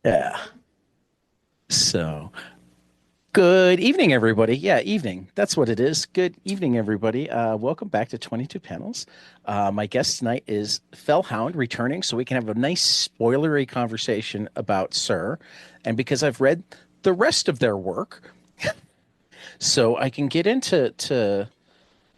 Yeah. So, good evening, everybody. Yeah, evening. That's what it is. Good evening, everybody. Welcome back to 22 Panels. My guest tonight is Fell Hound returning, so we can have a nice spoilery conversation about Sir. And because I've read the rest of their work, so I can get into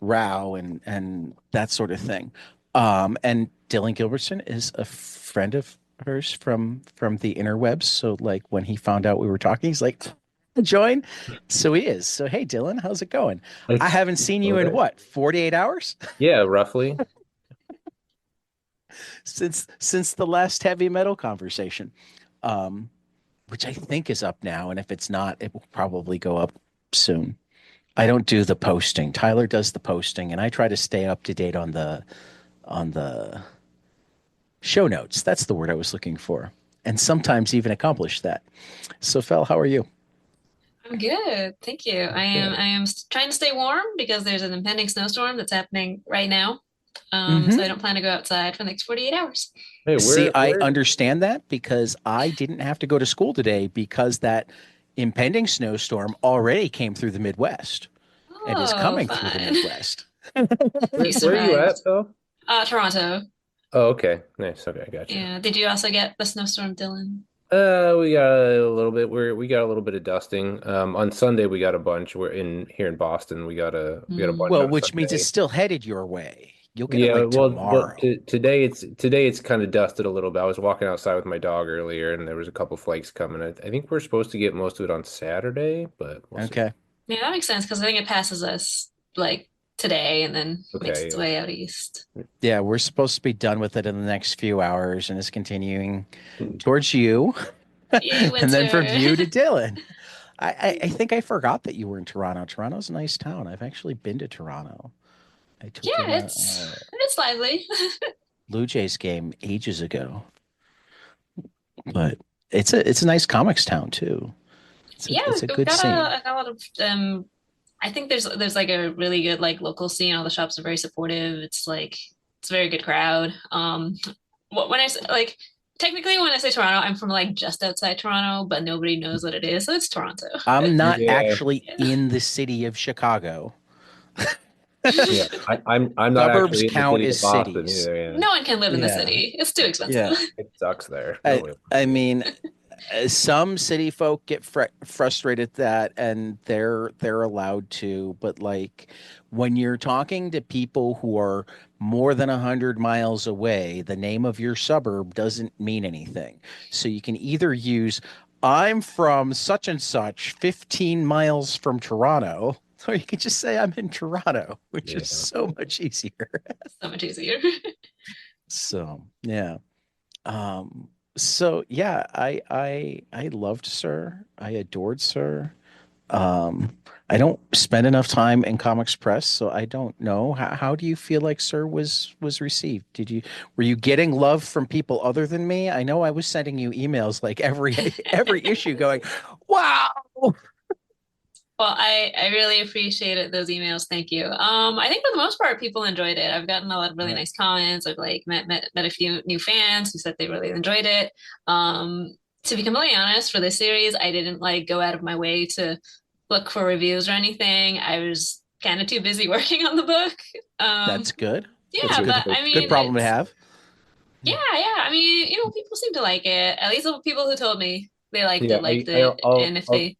Row and that sort of thing. And Dillon Gilberton is a friend of hers from the interwebs. So like when he found out we were talking, he's like, join. So he is. So hey Dylan, how's it going? I It's haven't seen you in okay. what, 48 hours Yeah, roughly. since the last heavy metal conversation. Um, which I think is up now, and if it's not, it will probably go up soon. I don't do the posting. Tyler does the posting, and I try to stay up to date on the show notes. That's the word I was looking for. And sometimes even accomplish that. So, Fel, how are you? I'm good, thank you. Good. I am trying to stay warm because there's an impending snowstorm that's happening right now. So I Mm-hmm. don't plan to go outside for the next 48 hours. Hey, See, I where understand that because I didn't have to go to school today because that impending snowstorm already came through the Midwest and is Oh, coming through the fun. Midwest. where You where are you at, survived. though? Toronto. Oh, okay. Nice. Okay, gotcha. Yeah. Did you also get the snowstorm, Dylan? We got a little bit. We got a little bit of dusting. On Sunday we got a bunch. We're in here in Boston. We got a bunch Well, on which means it's Sunday. still headed your way. You'll get it Yeah, like well, tomorrow. today it's kind of dusted a little bit. I was walking outside with my dog earlier, and there was a couple flakes coming. I think we're supposed to get most of it on Saturday, but we'll see. Okay. Yeah, that makes sense because I think it passes us like today and then makes Okay, its yeah. way out east. Yeah, we're supposed to be done with it in the next few hours, and it's continuing towards you, Yay, and then from winter. you to Dylan. I think I forgot that you were in Toronto. Toronto's a nice town. I've actually been to Toronto. I took in Yeah, a it's lively. Blue Jays game ages ago, but it's a nice comics town too. Yeah, It's a we've good got scene. a lot of I think there's like a really good like local scene. All the shops are very supportive. It's a very good crowd. When I like technically when I say Toronto, I'm from like just outside Toronto, but nobody knows what it is, so it's Toronto. I'm not Yeah, actually Yeah. in the city of Chicago. yeah. I'm not Suburbs actually in the count city as of Boston cities. either. Yeah, No one can live in the Yeah, city. It's too expensive. yeah. it sucks there. I Nobody wants I to live. mean, some city folk get frustrated at that, and they're allowed to. But like when you're talking to people who are more than 100 miles away, the name of your suburb doesn't mean anything. So you can either use "I'm from such and such, 15 miles from Toronto," or you can just say "I'm in Toronto," which is Yeah. so much easier. So much easier. So yeah. So yeah, I loved Sir. I adored Sir. Um, I don't spend enough time in comics press, so I don't know. How do you feel like Sir was received? Were you getting love from people other than me? I know I was sending you emails like every issue going, wow. Well, I really appreciated those emails. Thank you. I think for the most part, people enjoyed it. I've gotten a lot of really Right. nice comments. I've like met a few new fans who said they really enjoyed it. To be completely honest, for this series, I didn't like go out of my way to look for reviews or anything. I was kind of too busy working on the book. Um, That's good. That's That's a yeah, good. but good I good mean, problem to have. yeah. I mean, people seem to like it. At least the people who told me they Yeah, liked it. And if I'll they,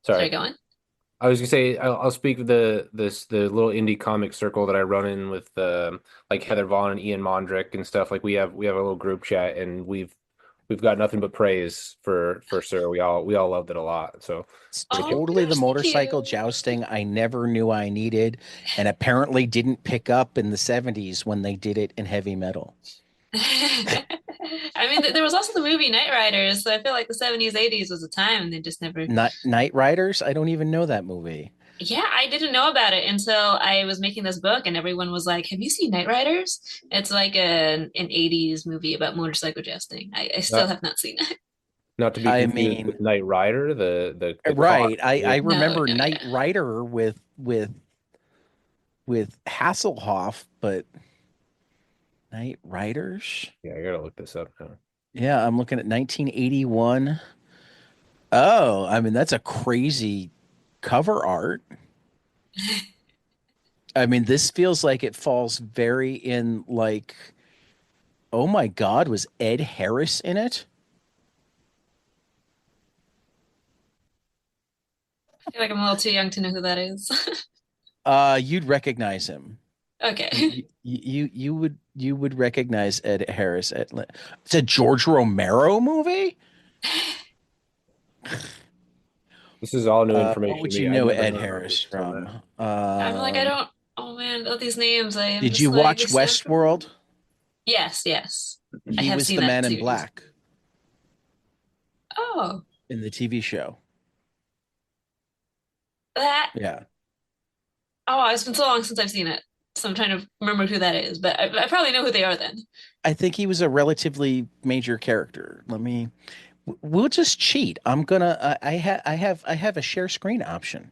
sorry, sorry. go on. I was gonna say I'll speak of the little indie comic circle that I run in with like Heather Vaughn and Ian Mondrick and stuff. Like we have a little group chat, and we've got nothing but praise for Sir. We all loved it a lot. So It's pretty good. Oh totally the gosh, thank motorcycle you. jousting I never knew I needed and apparently didn't pick up in the 70s when they did it in heavy metal. I mean, there was also the movie Knight Riders, so I feel like the 70s, 80s was a time and they just never. Night Riders? I don't even know that movie. Yeah, I didn't know about it until I was making this book, and everyone was like, "Have you seen Knight Riders?" It's like an 80s movie about motorcycle jousting. I still Not have not seen it. not to be I confused mean, with Knight Rider, the car. right. I No, remember no, Knight yeah. Rider with Hasselhoff, but Night Riders? Yeah, I gotta look this up now. Yeah, I'm looking at 1981. Oh, I mean, that's a crazy cover art. I mean, this feels like it falls very in like, oh my God, was Ed Harris in it? I feel like I'm a little too young to know who that is. You'd recognize him. Okay. You would recognize Ed Harris. It's a George Romero movie? This is all new What information would to you me. I know never Ed heard of Harris this till from? now. I'm like, I don't, oh man, all these names. I am Did just you like, watch they sound familiar. Westworld? Yes, yes. I He have was seen the that man in series. black Oh, in the TV show. that. Yeah. Oh, it's been so long since I've seen it. So I'm trying to remember who that is, but I probably know who they are then. I think he was a relatively major character. We'll just cheat. I have a share screen option.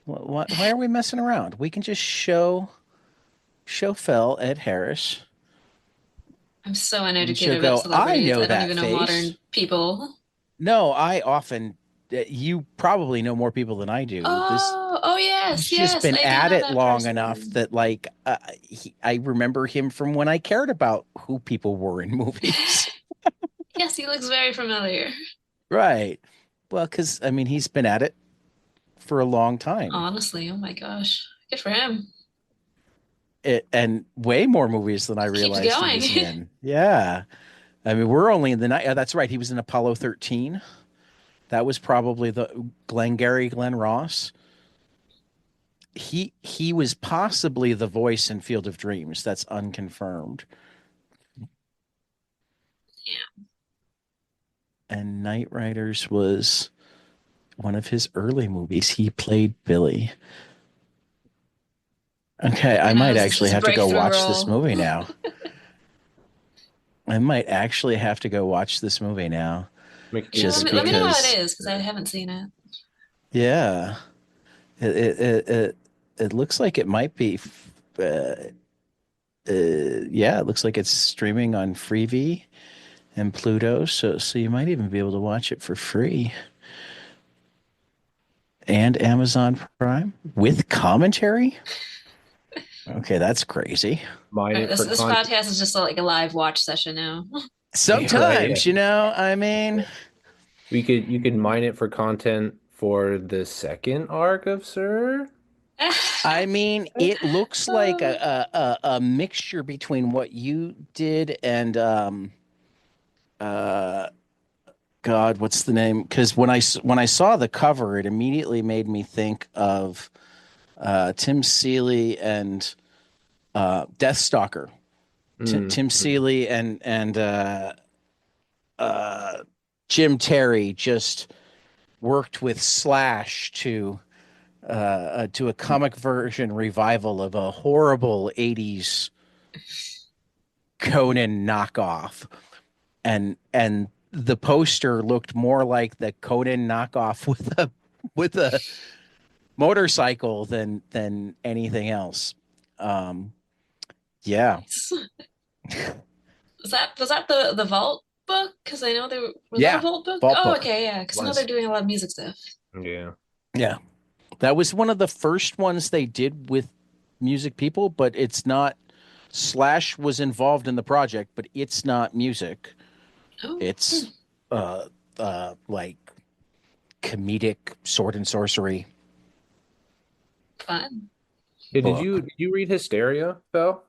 Why are we messing around? We can just show Fell Ed Harris, I'm so and she'll uneducated about go, I celebrities. know I don't that even know face. modern people. No, I often, you probably know more people than I do. Oh, oh He's yes, just yes, been I do at know it that long enough person. that I remember him from when I cared about who people were in movies. Yes, he looks very familiar. Right. Well, because I mean, he's been at it for a long time. Honestly, oh my gosh. Good for him. And way more movies than I Keeps realized he going. was in. Yeah. I mean, we're only in the night. That's right. He was in Apollo 13. That was probably the Glenn Ross. He was possibly the voice in Field of Dreams. That's unconfirmed. And Night Riders was one of his early movies. He played Billy. Okay, I I know might this is actually his have to go breakthrough watch this role. movie now. I might actually have to go watch this movie now, Make a Yeah, case for just let me know how it because. is because I haven't seen it. Yeah, it it it it looks like it might be. Uh, yeah, it looks like it's streaming on Freevee and Pluto, so you might even be able to watch it for free and Amazon Prime with commentary. Okay, that's crazy. Mine All right, it for this content. podcast is just like a live watch session now. Yeah, right. Sometimes, Yeah. I mean, You could mine it for content for the second arc of Sir. it looks like Oh, a mixture between what you did and uh God, what's the name? Because when I saw the cover, it immediately made me think of Tim Seeley and Deathstalker. Mm, Tim mm. Seeley and uh, Jim Terry just worked with Slash to a comic version revival of a horrible '80s Conan knockoff, and the poster looked more like the Conan knockoff with a motorcycle than anything else. Um, yeah, nice. Was that the Vault book? Because I know was that a yeah, Vault book? Vault Oh, Book okay, yeah. Because I know they're was doing a lot of music stuff. Yeah. yeah. That was one of the first ones they did with music people, but it's not. Slash was involved in the project, but it's not music. Oh, It's uh like comedic sword and sorcery fun. Yeah, book. did you read Hysteria, Bell?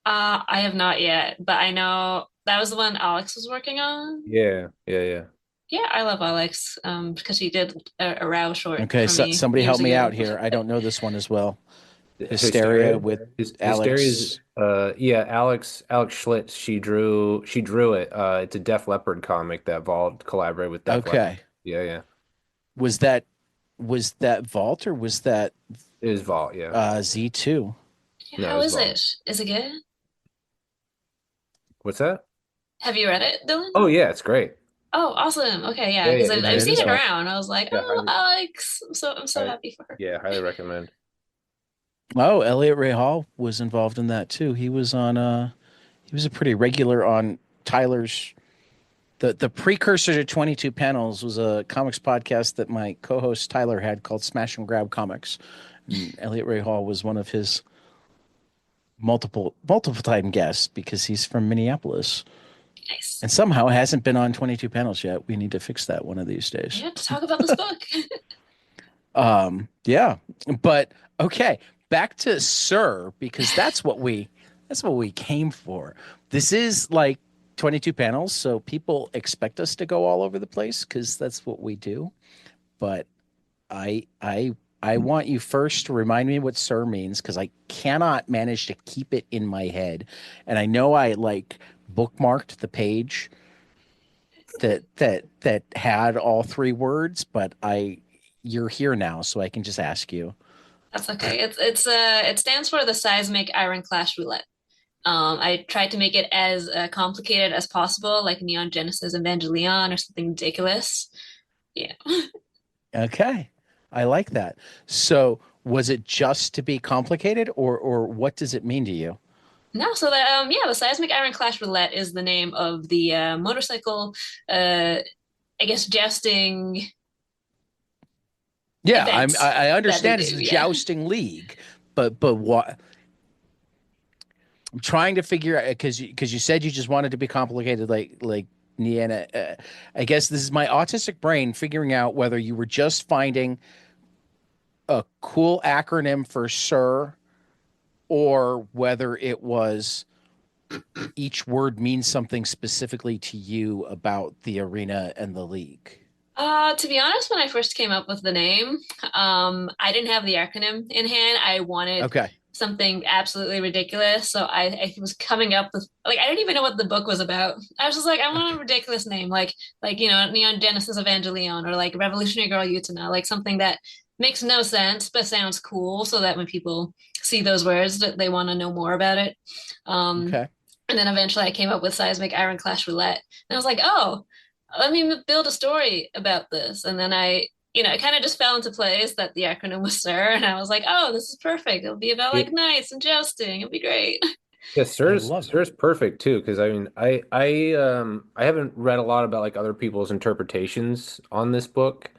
I have not yet, but I know that was the one Alex was working on. Yeah, yeah, yeah. Yeah, I love Alex, because he did a Row short Okay, for so me somebody help years me out ago. here. I don't know this one as well. Hysteria Hysteria. with Hysteria is Alex. yeah, Alex Schlitz, she drew it. It's a Def Leppard comic that Vault collaborated with Def Leppard. Okay. Yeah, yeah. Was that Vault or was that It is Vault, yeah. Z2? Yeah, No, how it's is Vault. it? Is it good? What's that? Have you read it, Dylan? Oh yeah, it's great. Oh, awesome. Okay, yeah, Yeah, yeah, because I've It seen is it Vault. around. I was like, yeah, oh, Alex. I'm so highly, happy for her. yeah, highly recommend. Oh, Elliot Ray Hall was involved in that too. He was a pretty regular on Tyler's The precursor to 22 Panels was a comics podcast that my co-host Tyler had called Smash and Grab Comics. And Elliot Ray Hall was one of his multiple time guests because he's from Minneapolis Nice. and somehow hasn't been on 22 Panels yet. We need to fix that one of these days. Yeah, to talk about this book. Yeah, but okay, back to S.I.R because that's what we came for. This is like 22 panels, so people expect us to go all over the place because that's what we do. But I I I want you first to remind me what "sir" means because I cannot manage to keep it in my head. And I know I like bookmarked the page that had all three words, but I you're here now, so I can just ask you. That's okay. It stands for the Seismic Iron Clash Roulette. I tried to make it as complicated as possible, like Neon Genesis Evangelion or something ridiculous. Yeah. Okay. I like that. So was it just to be complicated or what does it mean to you? No, so the Seismic Iron Clash Roulette is the name of the motorcycle I guess jousting Yeah, event I that they understand it's do. a Yeah. jousting league, but what I'm trying to figure out because you said you just wanted to be complicated like Niana. I guess this is my autistic brain figuring out whether you were just finding a cool acronym for "sir" or whether it was each word means something specifically to you about the arena and the league. To be honest, when I first came up with the name, I didn't have the acronym in hand. I wanted Okay. something absolutely ridiculous. So I was coming up with like I didn't even know what the book was about. I was just like, I want Okay. a ridiculous name, like Neon Genesis Evangelion or like Revolutionary Girl Utena, like something that makes no sense but sounds cool, so that when people see those words, that they want to know more about it. Um, Okay. and then eventually I came up with Seismic Iron Clash Roulette, and I was like, oh, let me build a story about this. And then it kind of just fell into place that the acronym was S.I.R. And I was like, oh, this is perfect. It'll be about like It, knights and jousting. It'll be great. yeah, I Sir's love it. Sir's perfect too, because I mean, I haven't read a lot about like other people's interpretations on this book,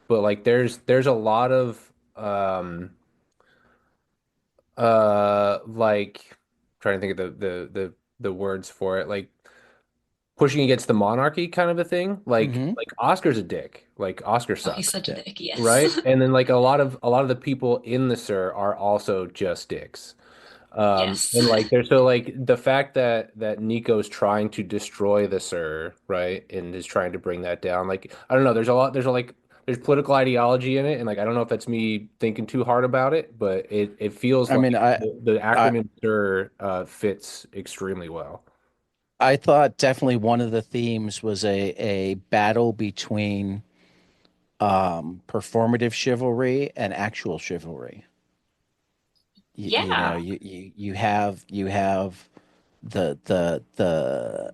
but like there's a lot of like trying to think of the words for it, like pushing against the monarchy kind of a thing. Hmm. Like Oscar's a dick. Like Oscar Oh, he's sucks. such a dick. Yes. Right? And then like a lot of the people in the Sir are also just dicks. Yes. And like there's so like the fact that Nico's trying to destroy the Sir, right? And is trying to bring that down. Like I don't know, there's political ideology in it, and like I don't know if that's me thinking too hard about it, but it feels I like mean, the I acronym Sir fits extremely well. I thought definitely one of the themes was a battle between performative chivalry and actual chivalry. You know, Yeah. you have the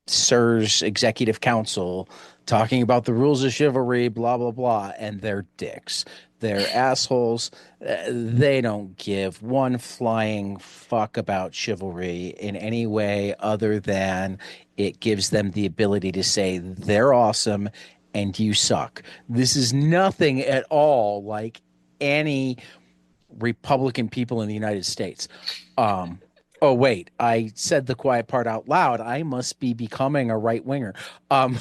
SIR's executive council talking about the rules of chivalry, blah, blah, blah, and they're dicks. They're assholes. They don't give one flying fuck about chivalry in any way other than it gives them the ability to say they're awesome and you suck. This is nothing at all like any Republican people in the United States. Um, oh wait, I said the quiet part out loud. I must be becoming a right winger. Um,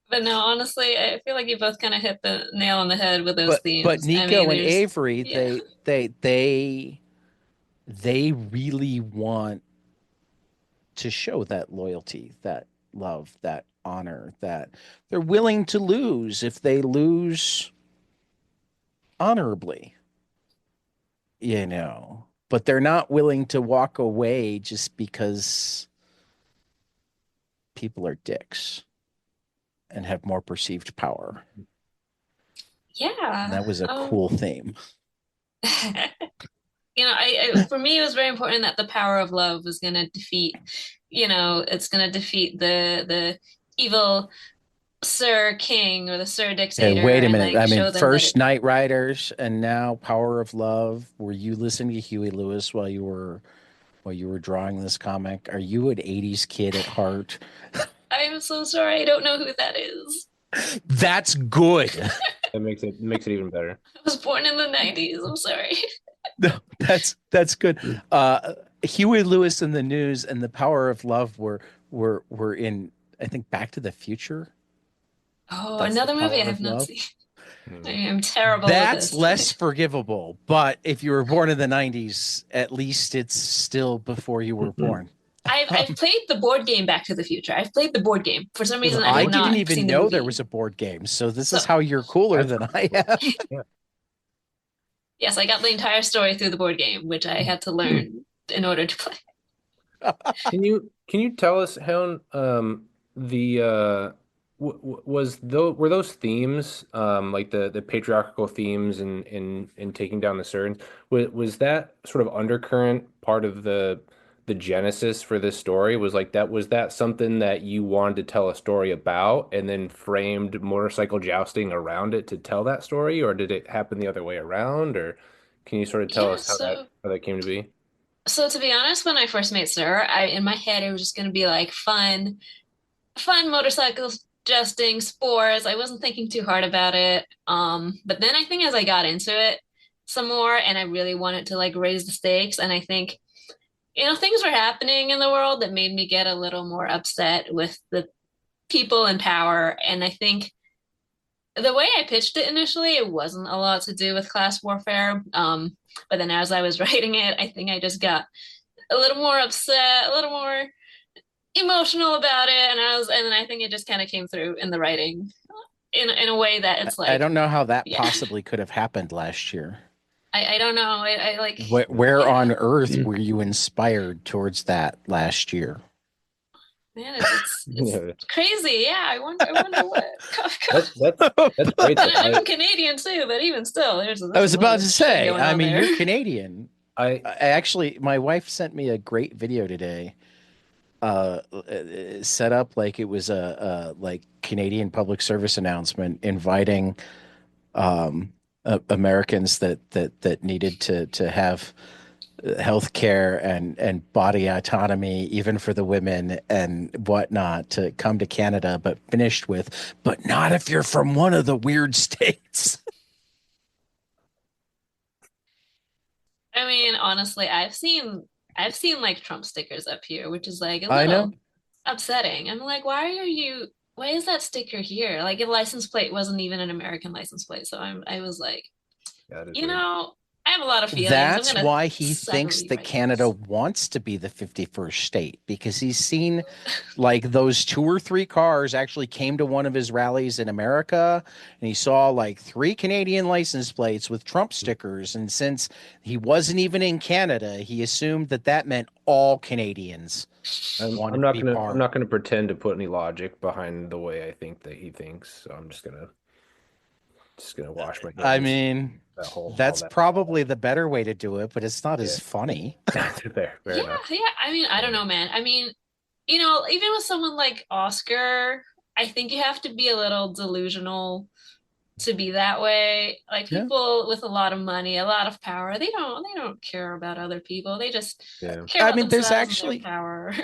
But no, honestly, I feel like you both kind of hit the nail on the head with those but themes. I mean, Nico and there's, Avery, yeah. they really want to show that loyalty, that love, that honor, that they're willing to lose if they lose honorably, you know. But they're not willing to walk away just because people are dicks and have more perceived power. And Yeah. that was a cool theme. For me, it was very important that the power of love was going to defeat, it's going to defeat the evil Sir King or the Sir Hey, Dictator wait a and minute. like I mean, show them that first it, Night Riders and now Power of Love. Were you listening to Huey Lewis while you were while you were drawing this comic? Are you an 80s kid at heart? I'm so sorry. I don't know who that is. That's good. That makes it even better. I was born in the 90s. I'm sorry. No, that's good. Huey Lewis and the News and The Power of Love were in, I think, Back to the Future. Oh, That's The another movie I Power have of not Love. seen. I Hmm. am terrible with That's this. less forgivable, but if you were born in the 90s, at least it's still before you were born. I've played the board game Back to the Future. I've played the board game. For some reason, I I have didn't not even seen the know there was movie. a board game, so this So is how you're cooler That's than pretty I cool. am. Yeah. yes, I got the entire story through the board game, which I had to learn in order to play. Can you tell us how the was those were those themes like the patriarchal themes and taking down the Cerns, was that sort of undercurrent part of the genesis for this story? Was that something that you wanted to tell a story about and then framed motorcycle jousting around it to tell that story, or did it happen the other way around, or can you sort of tell Yeah, us how that came to be? so to be honest, when I first made S.I.R, I in my head it was just gonna be like fun motorcycle justing sports. I wasn't thinking too hard about it. But then I think as I got into it some more and I really wanted to like raise the stakes, and I think things were happening in the world that made me get a little more upset with the people in power. And I think the way I pitched it initially, it wasn't a lot to do with class warfare. But then as I was writing it, I think I just got a little more upset, a little more emotional about it, and then I think it just kind of came through in the writing in a way that it's I like, don't know how that yeah, possibly could have happened last year. I don't know. I like, Where yeah, on earth were you inspired towards that last year? man, it's Yeah. crazy. Yeah, I wonder what. That's that's great And though. I'm Canadian too, but even still, I there's a was lot about to of shit say, going I on mean, there. you're Canadian. I My wife sent me a great video today, set up like it was a like Canadian public service announcement inviting Americans that needed to have health care and body autonomy, even for the women and whatnot, to come to Canada, but finished with, but not if you're from one of the weird states. I mean, honestly, I've seen like Trump stickers up here, which is like a I know. little upsetting. I'm like, why is that sticker here? Like, a license plate wasn't even an American license plate. So I was like, that is you weird. know, I have a lot of feelings. I'm That's gonna why he thinks severely that write Canada this. wants to be the 51st state because he's seen like those two or three cars actually came to one of his rallies in America and he saw like three Canadian license plates with Trump stickers. And since he wasn't even in Canada, he assumed that that meant all Canadians I'm wanted to not be gonna I'm part. not gonna pretend to put any logic behind the way I think that he thinks. So I'm just gonna wash my I hands. mean, That whole all that's that. probably the better way to do it, but it's not Yeah. as funny. Fair Yeah, enough. yeah. I mean, I don't know, man. I mean, even with someone like Oscar, I think you have to be a little delusional to be that way. Like, Yeah. people with a lot of money, a lot of power, they don't care about other people. They just Yeah. care I about mean, themselves and their power.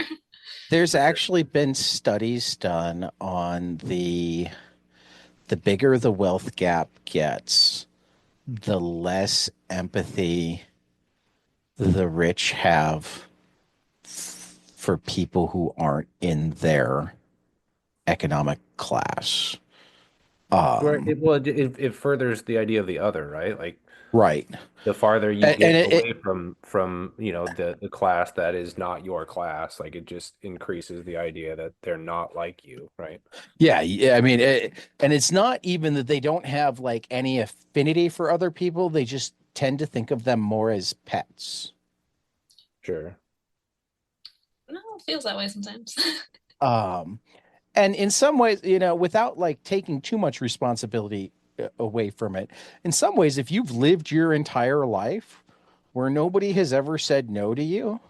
there's For sure. actually been studies done on the bigger the wealth gap gets, the less empathy the rich have for people who aren't in their economic class. Where Um, it furthers the idea of the other, right? Like right. the farther you And get it away from the class that is not your class, like it just increases the idea that they're not like you, right? yeah, I mean, and it's not even that they don't have like any affinity for other people. They just tend to think of them more as pets. Sure. No, it feels that way sometimes. Um, and in some ways, without like taking too much responsibility away from it, in some ways, if you've lived your entire life where nobody has ever said no to you,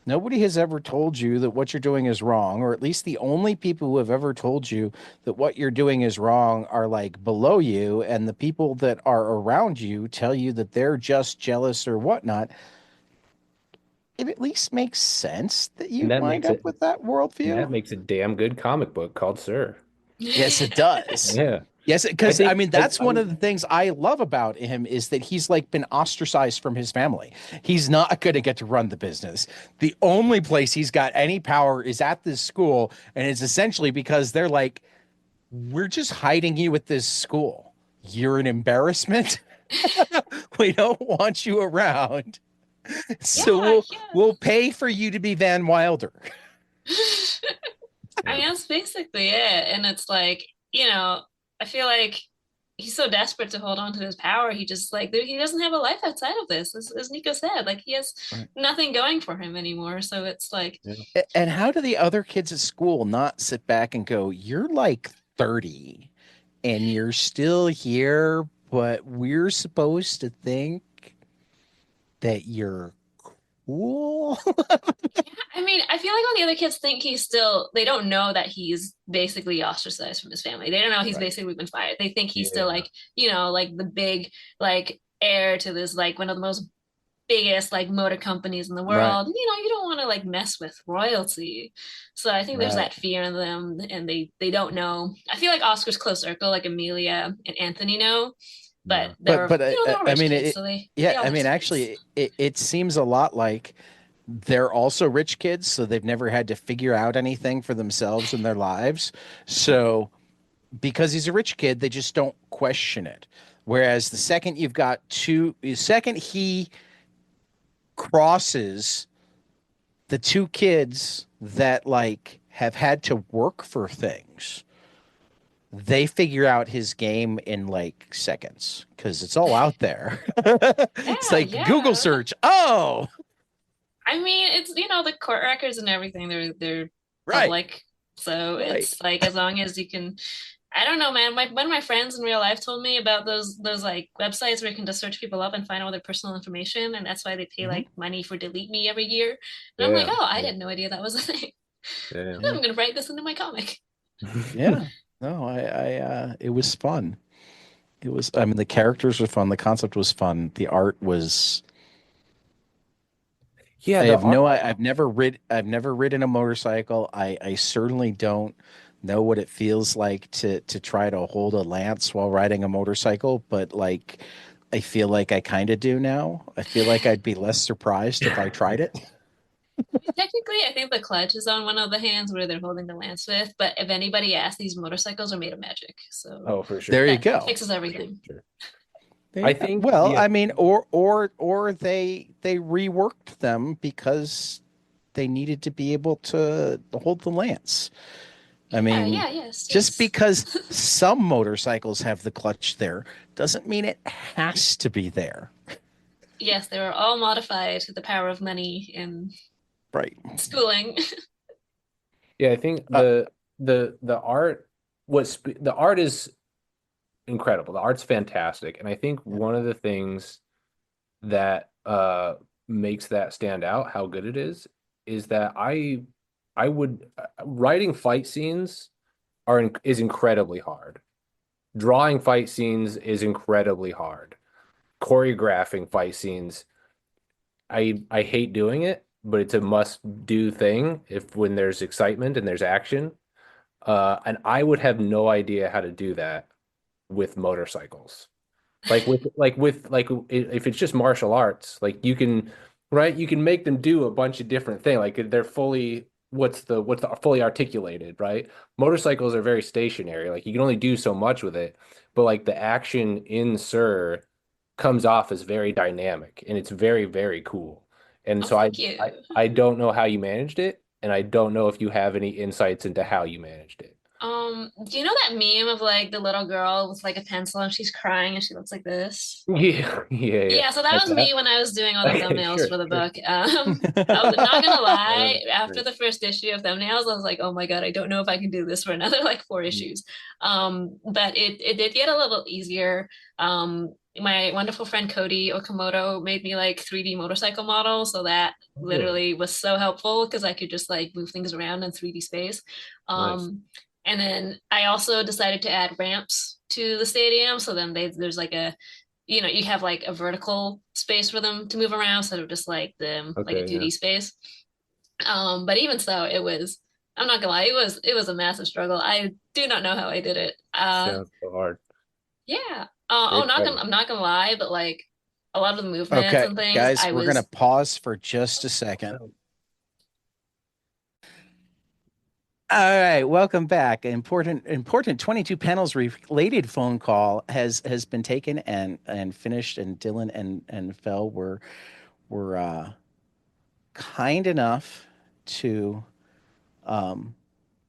nobody has ever told you that what you're doing is wrong, or at least the only people who have ever told you that what you're doing is wrong are like below you, and the people that are around you tell you that they're just jealous or whatnot. it at least makes sense that And you'd that wind makes up it with that and worldview. that makes a damn good comic book called Sir. Yes, it does. Yeah. Yes, I because I think mean that's one of the things I love about him is that he's like been ostracized from his family. He's not going to get to run the business. The only place he's got any power is at this school, and it's essentially because they're like, we're just hiding you at this school. You're an embarrassment. We don't want you around. So Yeah, we'll pay for you to be Van Wilder. yeah. I yeah. mean, that's basically it. And it's like, I feel like he's so desperate to hold on to his power. He just like he doesn't have a life outside of this, as Nico said. Like he has Right. nothing going for him anymore. So it's like, Yeah. And how do the other kids at school not sit back and go, "You're like 30 and you're still here, but we're supposed to think that you're cool?" yeah, I mean, I feel like all the other kids think they don't know that he's basically ostracized from his family. They don't know he's Right. basically been fired. They think he's still Yeah. like, like the big, like heir to this, like one of the most biggest like motor companies in the Right. world. You don't want to like mess with royalty. So I think there's Right. that fear in them, and they don't know. I feel like Oscar's close circle, like Amelia and Anthony know, but Yeah. they're all I rich mean kids, so they yeah, all I have mean secrets. actually it seems a lot like they're also rich kids, so they've never had to figure out anything for themselves in their lives. So because he's a rich kid, they just don't question it. Whereas the second he crosses the two kids that like have had to work for things, they figure out his game in like seconds because it's all out there. It's Yeah, like Google yeah. search. Oh, I mean, it's the court records and everything. They're right, public, so right. it's like as long as you can. I don't know, man. One of my friends in real life told me about those like websites where you can just search people up and find all their personal information, and that's why they pay Mhm. like money for delete me every year. And I'm like, Yeah. oh, I Yeah. had no idea that was a thing. Yeah. Yeah, I'm gonna write this into my comic. yeah. No, it was fun. It was, I mean, the characters were fun. The concept was fun. The art was, Yeah, the art. I've never ridden a motorcycle. I certainly don't know what it feels like to try to hold a lance while riding a motorcycle, but like, I feel like I kind of do now. I feel like I'd be less surprised if I tried it. Technically, I think the clutch is on one of the hands where they're holding the lance with. But if anybody asks, these motorcycles are made of magic, so Oh, for There sure. you that go. fixes For sure. everything. For sure. There you I go. think Well, the I mean, or they reworked them because they needed to be able to hold the lance. I Yeah, mean, yeah, yes, just yes. because some motorcycles have the clutch there doesn't mean it has to be there. Yes, they were all modified to the power of money and Right. schooling. Yeah, I think Uh, the art the art is incredible. The art's fantastic, and I think yeah. one of the things that makes that stand out, how good it is that I would writing fight scenes is incredibly hard. Drawing fight scenes is incredibly hard. Choreographing fight scenes, I hate doing it, but it's a must do thing if when there's excitement and there's action. And I would have no idea how to do that with motorcycles. If it's just martial arts, like you can, right? You can make them do a bunch of different things. Like they're fully what's the fully articulated, right? Motorcycles are very stationary. Like you can only do so much with it, but like the action in Sir comes off as very dynamic and it's very, very cool. And Oh, so thank you. I don't know how you managed it, and I don't know if you have any insights into how you managed it. Do you know that meme of like the little girl with like a pencil and she's crying and she looks like this? Yeah, yeah, yeah. Yeah, so that Like was me that. when I was doing all the Okay, thumbnails sure, for the sure. book. I was not gonna lie, Right. after the first issue of thumbnails, I was like, oh my God, I don't know if I can do this for another like four issues. But it did get a little easier. My wonderful friend Cody Okamoto made me like 3D motorcycle models, so that Oh, literally was so helpful because I could just like move things around in 3D space. nice. And then I also decided to add ramps to the stadium, so then there's like a you have like a vertical space for them to move around instead of just like the like a Okay, yeah. 2D space. But even so, I'm not gonna lie, it was a massive struggle. I do not know how I did it. Sounds so hard. Yeah. Very exciting. I'm not gonna lie, but like a lot of the movements Okay, and things, guys, I we're gonna was pause for just a second. All right, welcome back. Important 22 panels related phone call has been taken and finished, and Dillon and Fell were kind enough to um,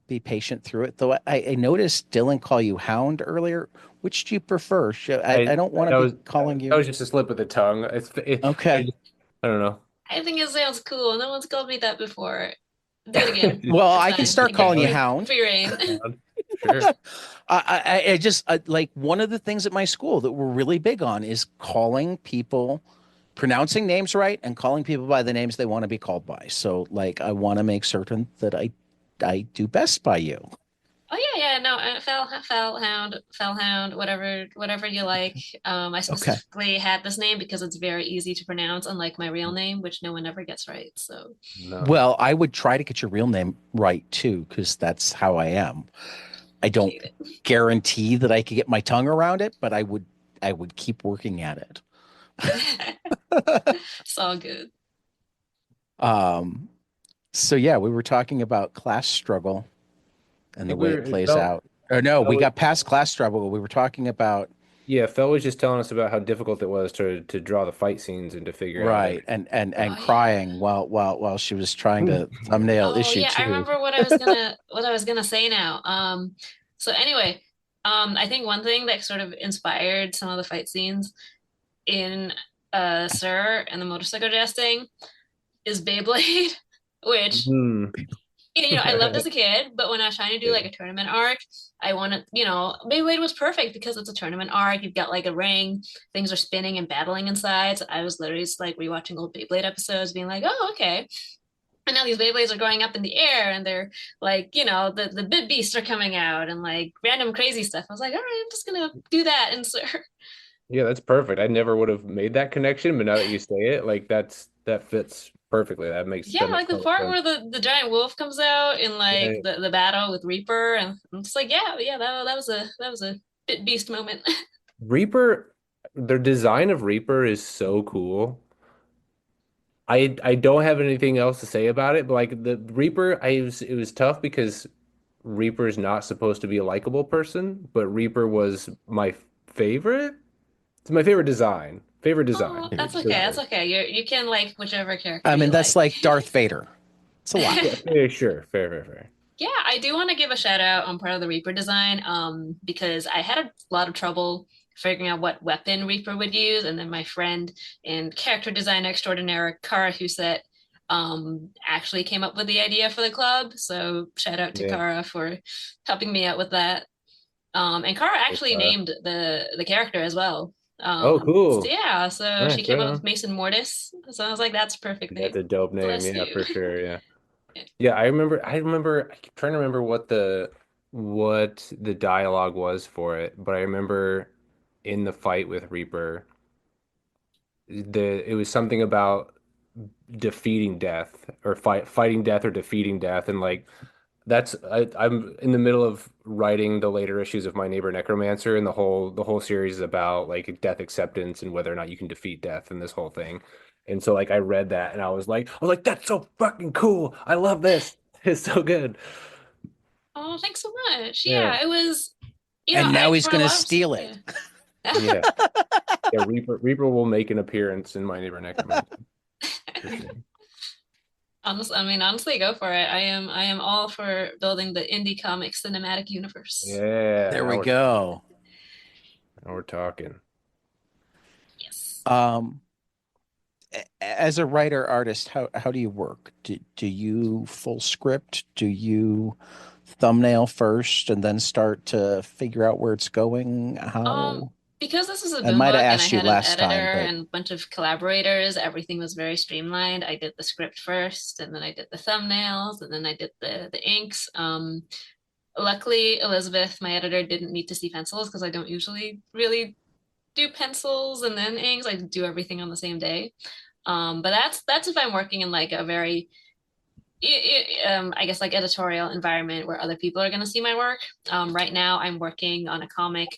be patient through it. Though I noticed Dillon call you Hound earlier. Which do you prefer? I don't want to That be was calling that you. was just a slip of the tongue. Okay. I don't know. I think it sounds cool. No one's called me that before. Do it again. Well, It's I can fine. start Thank you calling you for Hound. your reign. Sure. I just like one of the things at my school that we're really big on is calling people, pronouncing names right, and calling people by the names they want to be called by. So, like, I want to make certain that I do best by you. Oh yeah, yeah, no, Fell Hound, whatever you like. I Okay. specifically had this name because it's very easy to pronounce, unlike my real name, which no one ever gets right. So, No. Well, I would try to get your real name right too, because that's how I am. I don't appreciate guarantee that I could get my tongue around it, but I would keep working at it. it. It's all good. Um, so yeah, we were talking about class struggle I and the think way it it plays felt out. Or no, we felt got past class struggle. We were talking about yeah, Phil was just telling us about how difficult it was to draw the fight scenes and to figure out right everything. Oh and yeah. crying while she was trying to thumbnail Oh issue yeah, I two. remember what I was gonna say now. So anyway, I think one thing that sort of inspired some of the fight scenes in S.I.R and the motorcycle jousting is Beyblade, which Hmm. I loved as a kid, but when I was trying to do like Yeah. a tournament arc, I wanted, Beyblade was perfect because it's a tournament arc. You've got like a ring, things are spinning and battling inside. So I was literally just like rewatching old Beyblade episodes, being like, oh, okay. And now these Beyblades are going up in the air and they're like, the big beasts are coming out and like random crazy stuff. I was like, all right, I'm just gonna do that. And so Yeah, that's perfect. I never would have made that connection, but now that you say it, like that fits perfectly. yeah, That makes like the total part sense. where the giant wolf comes out in like Yeah. the battle with Reaper, and I'm just like, yeah, yeah, that was a bit beast moment. Reaper, their design of Reaper is so cool. I don't have anything else to say about it, but like the Reaper, it was tough because Reaper's not supposed to be a likable person, but Reaper was my favorite. It's my favorite design. Favorite design Oh, that's okay. for That's sure. okay. You can like whichever character I mean, you that's like. like Darth Vader. It's a lot. Yeah, yeah, sure. Fair, fair, fair. Yeah, I do want to give a shout out on part of the Reaper design, because I had a lot of trouble figuring out what weapon Reaper would use, and then my friend and character designer extraordinaire Kara Huset actually came up with the idea for the club. So shout out to Yeah. Kara for helping me out with that. And Kara actually named the character as well. Oh, So cool. yeah, so she Nice, came right up with on. Mason Mortis. So I was like, that's a perfect That's name. a dope name. Bless Yeah, you. for sure. Yeah. Yeah, I keep trying to remember what the dialogue was for it, but I remember in the fight with Reaper, it was something about defeating death or fighting death or defeating death, and like I'm in the middle of writing the later issues of My Neighbor Necromancer, and the whole series is about like death acceptance and whether or not you can defeat death and this whole thing. And so like I read that and I was like, that's so fucking cool. I love this. It's so good. Oh, thanks so much. Yeah. Yeah, it was, And now I he's for a going to lot of, steal yeah. it. Yeah. Yeah, Reaper will make an appearance in My Neighbor Necromancer for sure. Honestly, go for it. I am all for building the indie comics cinematic universe. Yeah, There we go. now we're talking. Yes. Um, as a writer artist, how do you work? Do you full script? Do you thumbnail first and then start to figure out where it's going? Um, How? because this is a I boom might have book and I asked you had an last editor time, but and a bunch of collaborators, everything was very streamlined. I did the script first, and then I did the thumbnails, and then I did the inks. Luckily, Elizabeth, my editor, didn't need to see pencils because I don't usually really do pencils and then inks. I do everything on the same day. But that's if I'm working in like a very I guess like editorial environment where other people are going to see my work. Right now, I'm working on a comic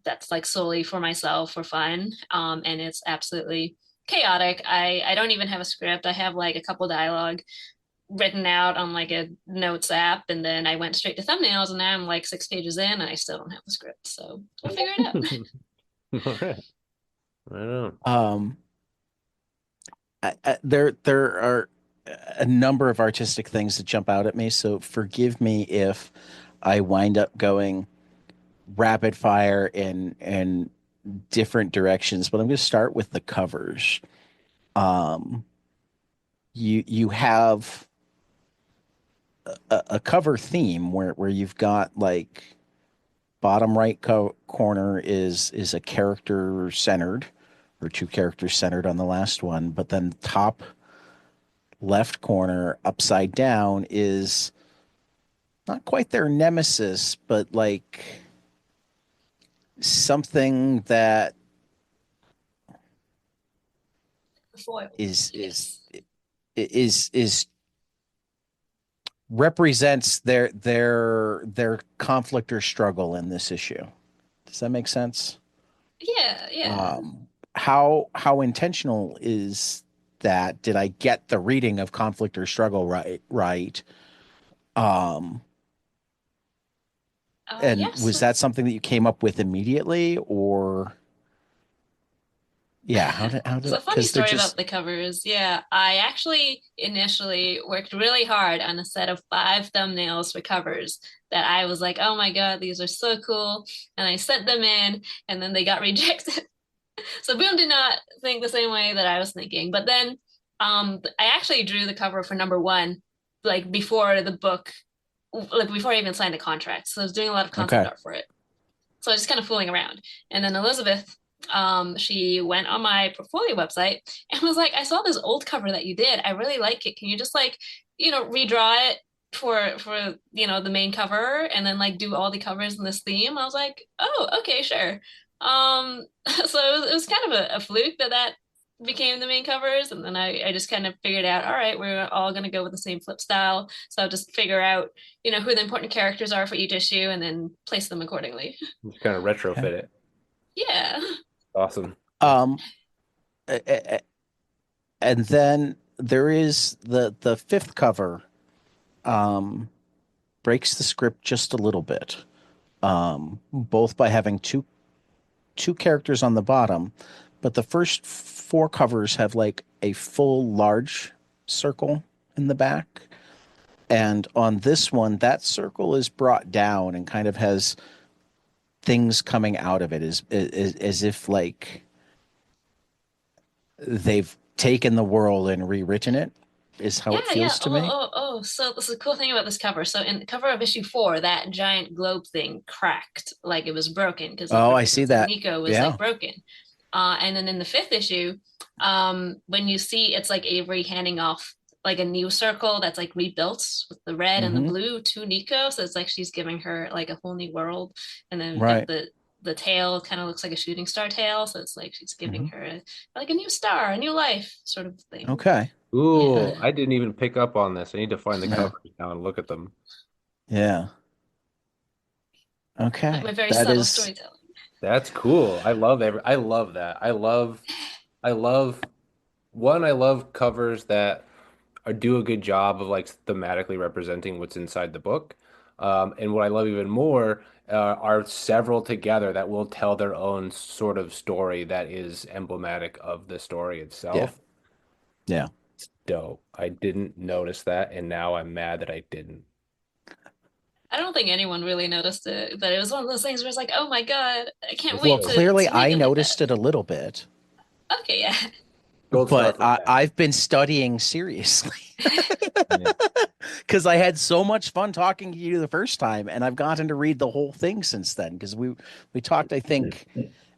that's like solely for myself for fun, and it's absolutely chaotic. I don't even have a script. I have like a couple dialogue written out on like a notes app, and then I went straight to thumbnails, and now I'm like 6 pages in, and I still don't have a script. So we'll figure it out. All right. Right on. Um, there are a number of artistic things that jump out at me, so forgive me if I wind up going rapid fire in different directions, but I'm going to start with the covers. Um, you have a cover theme where you've got like bottom right corner is a character centered or two characters centered on the last one, but then top left corner upside down is not quite their nemesis, but like something that Foil, is I is guess. is represents their conflict or struggle in this issue. Does that make sense? Yeah, yeah. Um, how intentional is that? Did I get the reading of conflict or struggle right? Right. Um, and Yes. was that something that you came up with immediately, or yeah? How did So funny because they're story about just the covers. Yeah, I actually initially worked really hard on a set of 5 thumbnails for covers that I was like, oh my God, these are so cool. And I sent them in and then they got rejected. So Boom did not think the same way that I was thinking. But then I actually drew the cover for number 1 like before the book, like before I even signed the contract. So I was doing a lot of concept okay. art for it. So I was just kind of fooling around. And then Elizabeth, she went on my portfolio website and was like, I saw this old cover that you did. I really like it. Can you just like, redraw it for the main cover and then like do all the covers in this theme? I was like, oh, okay, sure. So it was kind of a fluke that became the main covers, and then I just kind of figured out, all right, we're all going to go with the same flip style, so I'll just figure out who the important characters are for each issue and then place them accordingly. Just kind of Okay. retrofit it. Yeah. Awesome. Awesome. Um, and then there is the fifth cover. Um, breaks the script just a little bit. Both by having two characters on the bottom, but the first four covers have like a full large circle in the back. And on this one, that circle is brought down and kind of has things coming out of it as if like they've taken the world and rewritten it, is how Yeah, it yeah. feels to Oh, me. oh, oh. So this is a cool thing about this cover. So in the cover of issue 4, that giant globe thing cracked, like it was broken because of Oh, her I see business. Like that. Nico was like Yeah. broken. And then in the 5th issue, when you see it's like Avery handing off like a new circle that's like rebuilt with the red and the Hmm. blue to Nico. So it's like she's giving her like a whole new world. And then we've got Right. the tail kind of looks like a shooting star tail. So it's like she's giving Hmm. her like a new star, a new life sort of thing. Okay. Ooh, Yeah. I didn't even pick up on this. I need to find the Yeah. covers now and look at them. Yeah. My Okay. very That subtle is, storytelling. That's cool. I love that. I love I love covers that do a good job of like thematically representing what's inside the book. And what I love even more are several together that will tell their own sort of story that is emblematic of the story yeah. itself. Yeah. Dope. I didn't notice that, and now I'm mad that I didn't. I don't think anyone really noticed it, but it was one of those things where it's like, oh my God, I can't It's Well, wait dope. to clearly make I it like that. noticed it a little bit, Okay, yeah. Gold star but for Matt. I've been studying seriously Yeah. because I had so much fun talking to you the first time, and I've gotten to read the whole thing since then. Because we talked, I think,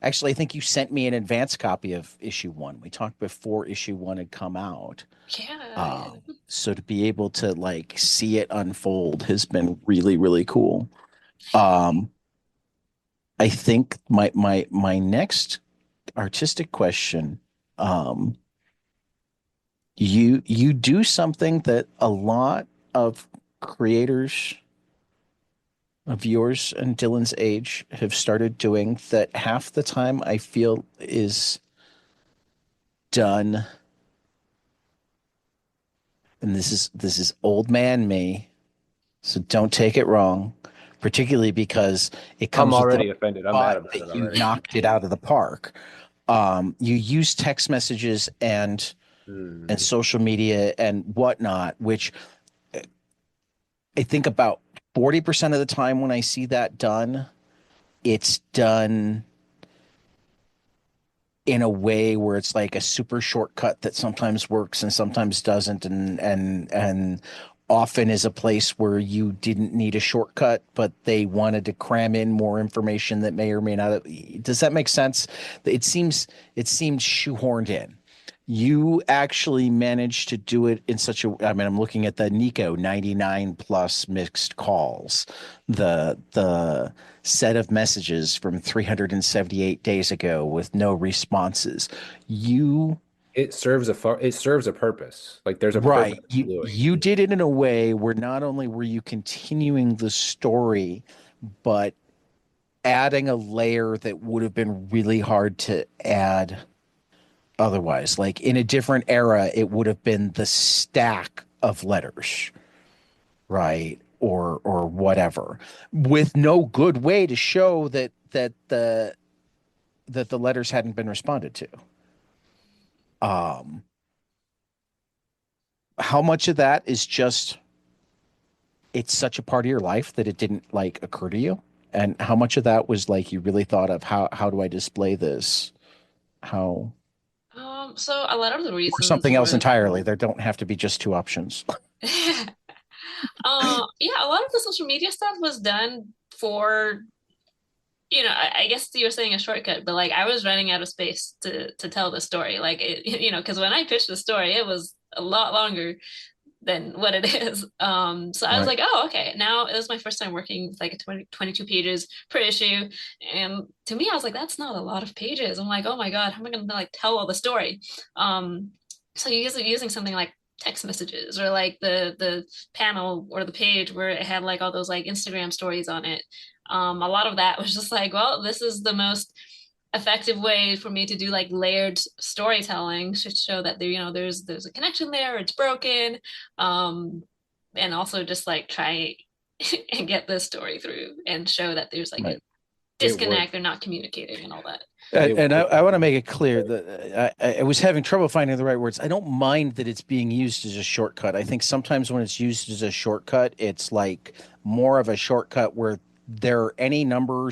actually, I think you sent me an advance copy of issue 1. We talked before issue 1 had come out. Yeah, yeah. Um, so to be able to like see it unfold has been really, really cool. Um, I think my next artistic question, um, you do something that a lot of creators of yours and Dylan's age have started doing that half the time I feel is done, and this is old man me, so don't take it wrong, particularly because it I'm comes with the already offended. I'm mad thought about it that you already. knocked it out of the park. You use text messages and Hmm. social media and whatnot, which I think about 40% of the time when I see that done, it's done in a way where it's like a super shortcut that sometimes works and sometimes doesn't, and often is a place where you didn't need a shortcut, but they wanted to cram in more information that may or may not have. Does that make sense? It seemed shoehorned in. You actually managed to do it in such a, I mean, I'm looking at the Nico 99 plus mixed calls, the set of messages from 378 days ago with no responses. You It serves a purpose. Like there's a purpose right, to you doing it. you did it in a way where not only were you continuing the story, but adding a layer that would have been really hard to add otherwise. Like in a different era, it would have been the stack of letters, right? Or whatever, with no good way to show that the letters hadn't been responded to. Um, how much of that is just it's such a part of your life that it didn't like occur to you? And how much of that was like you really thought of how do I display this? How So a lot of the or reasons something else were, entirely. There don't have to be just two options. yeah, a lot of the social media stuff was done for, I guess you were saying a shortcut, but like I was running out of space to tell the story. Like it, because when I pitched the story, it was a lot longer than what it is. So I was Right. like, oh, okay. Now it was my first time working with like 22 pages per issue. And to me, I was like, that's not a lot of pages. I'm like, oh my God, how am I going to like tell all the story? So using something like text messages or like the panel or the page where it had like all those like Instagram stories on it. A lot of that was just like, well, this is the most effective way for me to do like layered storytelling to show that there's a connection there, it's broken, um and also just like try and get this story through and show that there's like a Right. It worked. disconnect, they're not communicating and all that. It And I, worked. I want to make it clear that I was having trouble finding the right words. I don't mind that it's being used as a shortcut. I think sometimes when it's used as a shortcut, it's like more of a shortcut where there are any number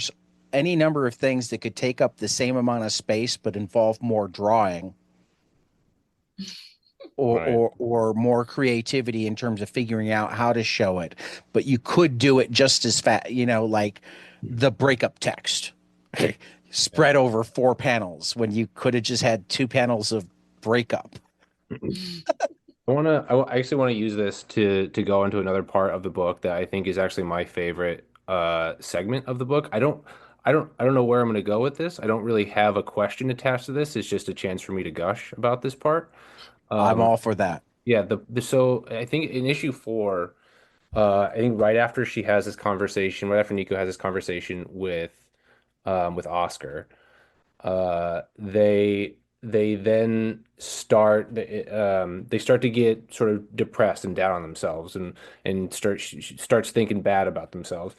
of things that could take up the same amount of space but involve more drawing or Right. or or more creativity in terms of figuring out how to show it. But you could do it just as fast, like the breakup text Yeah. spread over four panels when you could have just had two panels of breakup. I actually want to use this to go into another part of the book that I think is actually my favorite segment of the book. I don't know where I'm going to go with this. I don't really have a question attached to this. It's just a chance for me to gush about this part. I'm Um, all for that. yeah, so I think in issue 4, I think right after she has this conversation, right after Nico has this conversation with Oscar, they then they start to get sort of depressed and down on themselves and she starts thinking bad about themselves.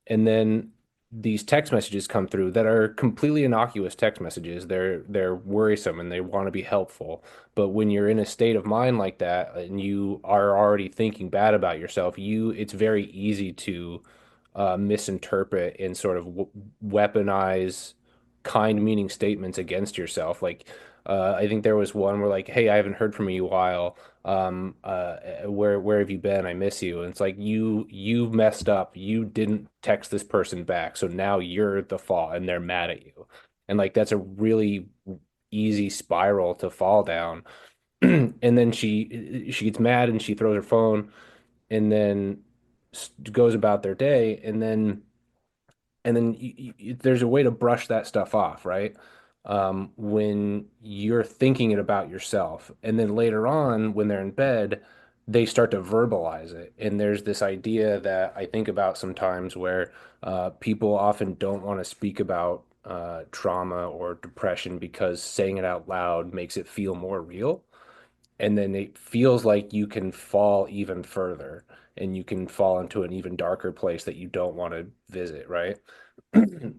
And then these text messages come through that are completely innocuous text messages. They're worrisome and they want to be helpful. But when you're in a state of mind like that and you are already thinking bad about yourself, it's very easy to misinterpret and sort of weaponize kind meaning statements against yourself. Like I think there was one where like, "Hey, I haven't heard from you in a while. Where have you been? I miss you." And it's like you messed up. You didn't text this person back, so now you're the fault, and they're mad at you. And like that's a really easy spiral to fall down. And then she gets mad and she throws her phone, and then goes about their day, and then and then there's a way to brush that stuff off, right? When you're thinking it about yourself, and then later on, when they're in bed, they start to verbalize it. And there's this idea that I think about sometimes where people often don't want to speak about trauma or depression because saying it out loud makes it feel more real. And then it feels like you can fall even further and you can fall into an even darker place that you don't want to visit, right?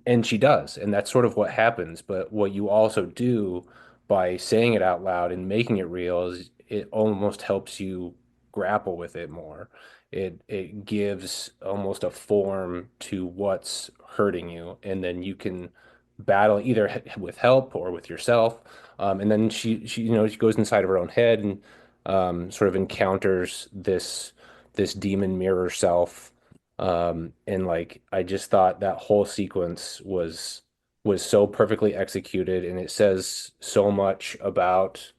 And she does, and that's sort of what happens. But what you also do by saying it out loud and making it real is it almost helps you grapple with it more. It gives almost a form to what's hurting you, and then you can battle either with help or with yourself. And then she she goes inside of her own head and sort of encounters this demon mirror self. And like I just thought that whole sequence was so perfectly executed, and it says so much about,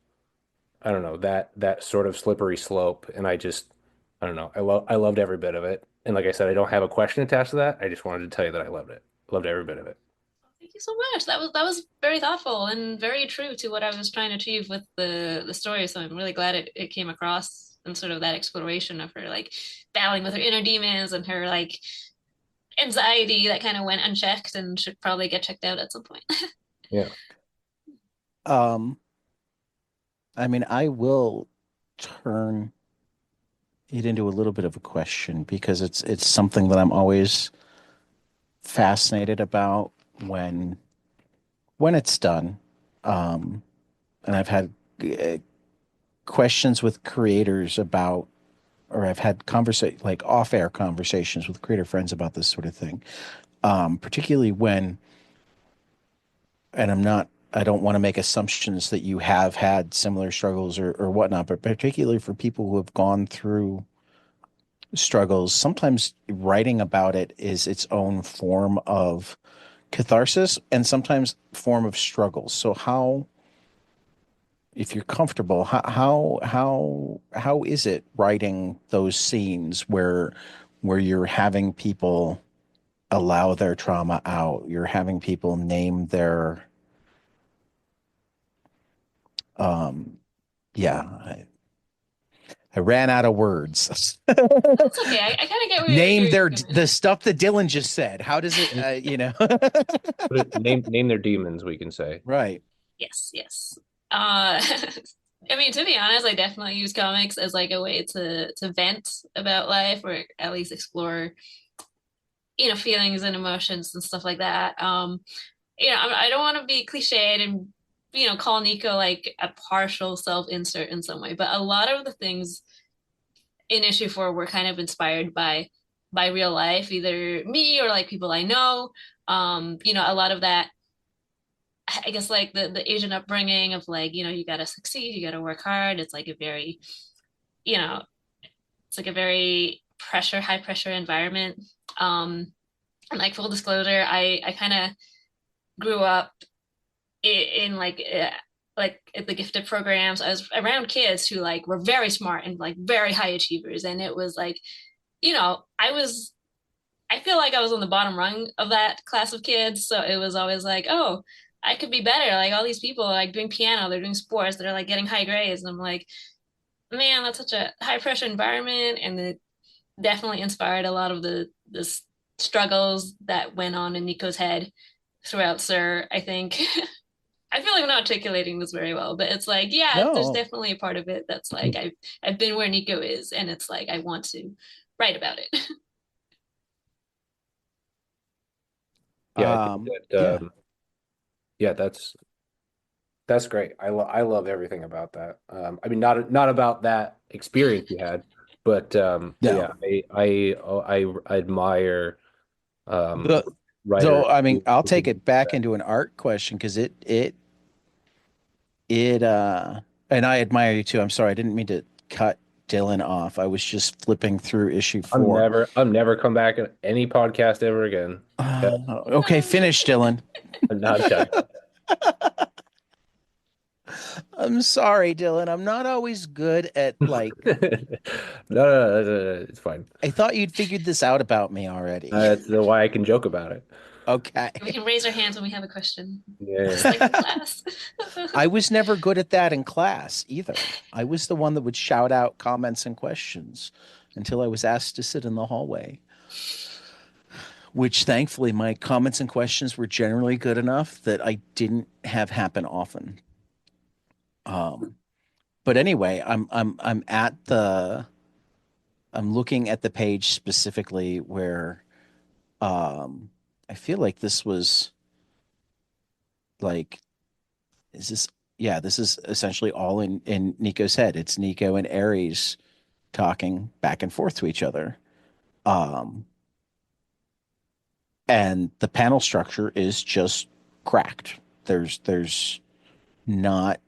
I don't know, that sort of slippery slope. And I don't know. I loved every bit of it. And like I said, I don't have a question attached to that. I just wanted to tell you that I loved it. Loved every bit of it. Thank you so much. That was very thoughtful and very true to what I was trying to achieve with the story. So I'm really glad it came across and sort of that exploration of her like battling with her inner demons and her like anxiety that kind of went unchecked and should probably get checked out at some point. Yeah. Um, I mean, I will turn it into a little bit of a question because it's something that I'm always fascinated about when when it's done. Um, and I've had uh, questions with creators about, or I've had like off-air conversations with creator friends about this sort of thing. Particularly when, and I don't want to make assumptions that you have had similar struggles or whatnot, but particularly for people who have gone through struggles, sometimes writing about it is its own form of catharsis and sometimes form of struggle. So how, if you're comfortable, how is it writing those scenes where you're having people allow their trauma out, you're having people name their um yeah, I ran out of words. That's okay. I kind of get where Name you're their going. the stuff that Dillon just said. How does it Name their demons, we can say. Right. Yes, yes. Uh, I mean, to be honest, I definitely use comics as like a way to vent about life or at least explore, feelings and emotions and stuff like that. I don't want to be cliched and call Nico like a partial self-insert in some way, but a lot of the things in issue 4 were kind of inspired by real life, either me or like people I know. A lot of that, I guess, like the Asian upbringing of like, you gotta succeed, you gotta work hard. It's like a very, you know, it's like a very high pressure environment. Um, and like full disclosure, I kind of grew up in like at the gifted programs. I was around kids who like were very smart and like very high achievers, and it was like, I feel like I was on the bottom rung of that class of kids. So it was always like, oh, I could be better. Like all these people are like doing piano, they're doing sports, they're like getting high grades. And I'm like, man, that's such a high pressure environment. And it definitely inspired a lot of the struggles that went on in Nico's head throughout S.I.R, I think. I feel like I'm not articulating this very well, but it's like, yeah, there's No. definitely a part of it that's like I've been where Nico is, and it's like I want to write about it. Yeah, I think that Yeah. yeah, that's great. I love everything about that. I mean, not about that experience you had, but No. yeah, I admire The writers though I mean, I'll who take can it do back that. into an art question because it and I admire you too. I'm sorry, I didn't mean to cut Dillon off. I was just flipping through issue four. I'm never come back on any podcast ever again. Yeah, Okay, finish, Dillon. I'm not done. I'm sorry, Dillon. I'm not always good at like No, it's fine. I thought you'd figured this out about me already. That's why I can joke about it. Okay. We can raise our hands when we have a question, Yeah. just like in class. I was never good at that in class either. I was the one that would shout out comments and questions until I was asked to sit in the hallway, which thankfully my comments and questions were generally good enough that I didn't have happen often. Um, but anyway, I'm looking at the page specifically where um I feel like this was like is this yeah, this is essentially all in Nico's head. It's Nico and Ares talking back and forth to each other. Um, and the panel structure is just cracked. There's not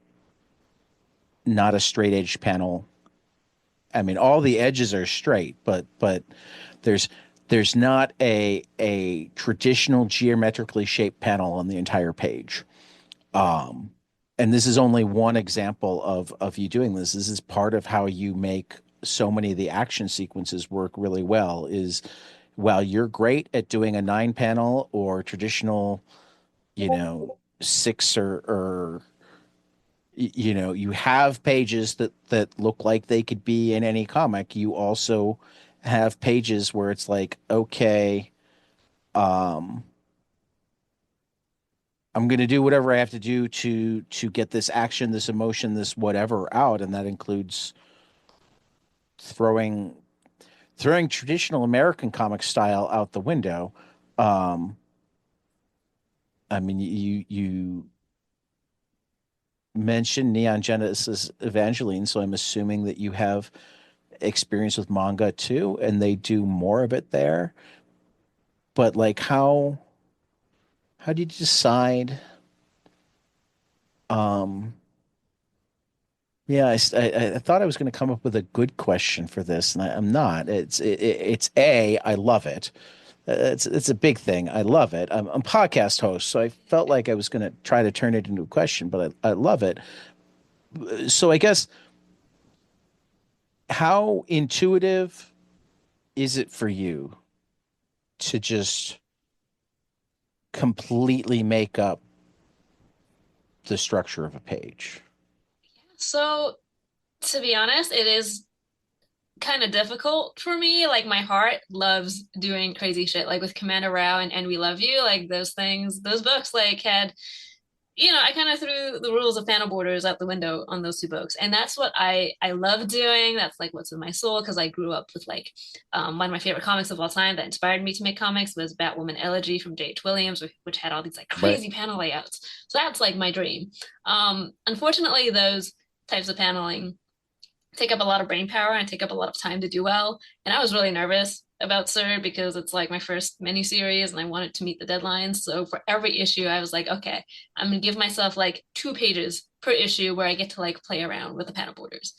not a straight edge panel. I mean, all the edges are straight, but there's there's not a traditional geometrically shaped panel on the entire page. Um, and this is only one example of you doing this. This is part of how you make so many of the action sequences work really well is while you're great at doing a 9 panel or traditional, six or you have pages that look like they could be in any comic. You also have pages where it's like, okay, um, I'm going to do whatever I have to do to get this action, this emotion, this whatever out, and that includes throwing throwing traditional American comic style out the window. Um, I mean, you mentioned Neon Genesis Evangeline, so I'm assuming that you have experience with manga too, and they do more of it there. But like, how do you decide? Um, yeah, I thought I was going to come up with a good question for this, and I'm not. It's A, I love it. It's a big thing. I love it. I'm a podcast host, so I felt like I was going to try to turn it into a question, but I love it. So I guess how intuitive is it for you to just completely make up the structure of a page? So, to be honest, it is kind of difficult for me. Like my heart loves doing crazy shit, like with Commander Rao and We Love You. Like those things, those books, like had, I kind of threw the rules of panel borders out the window on those two books, and that's what I love doing. That's like what's in my soul because I grew up with like one of my favorite comics of all time that inspired me to make comics was Batwoman Elegy from J.H. Williams, which had all these like Right. crazy panel layouts. So that's like my dream. Unfortunately, those types of paneling take up a lot of brain power and take up a lot of time to do well. And I was really nervous about S.I.R because it's like my first mini series and I wanted to meet the deadlines. So for every issue, I was like, okay, I'm gonna give myself like 2 pages per issue where I get to like play around with the panel borders.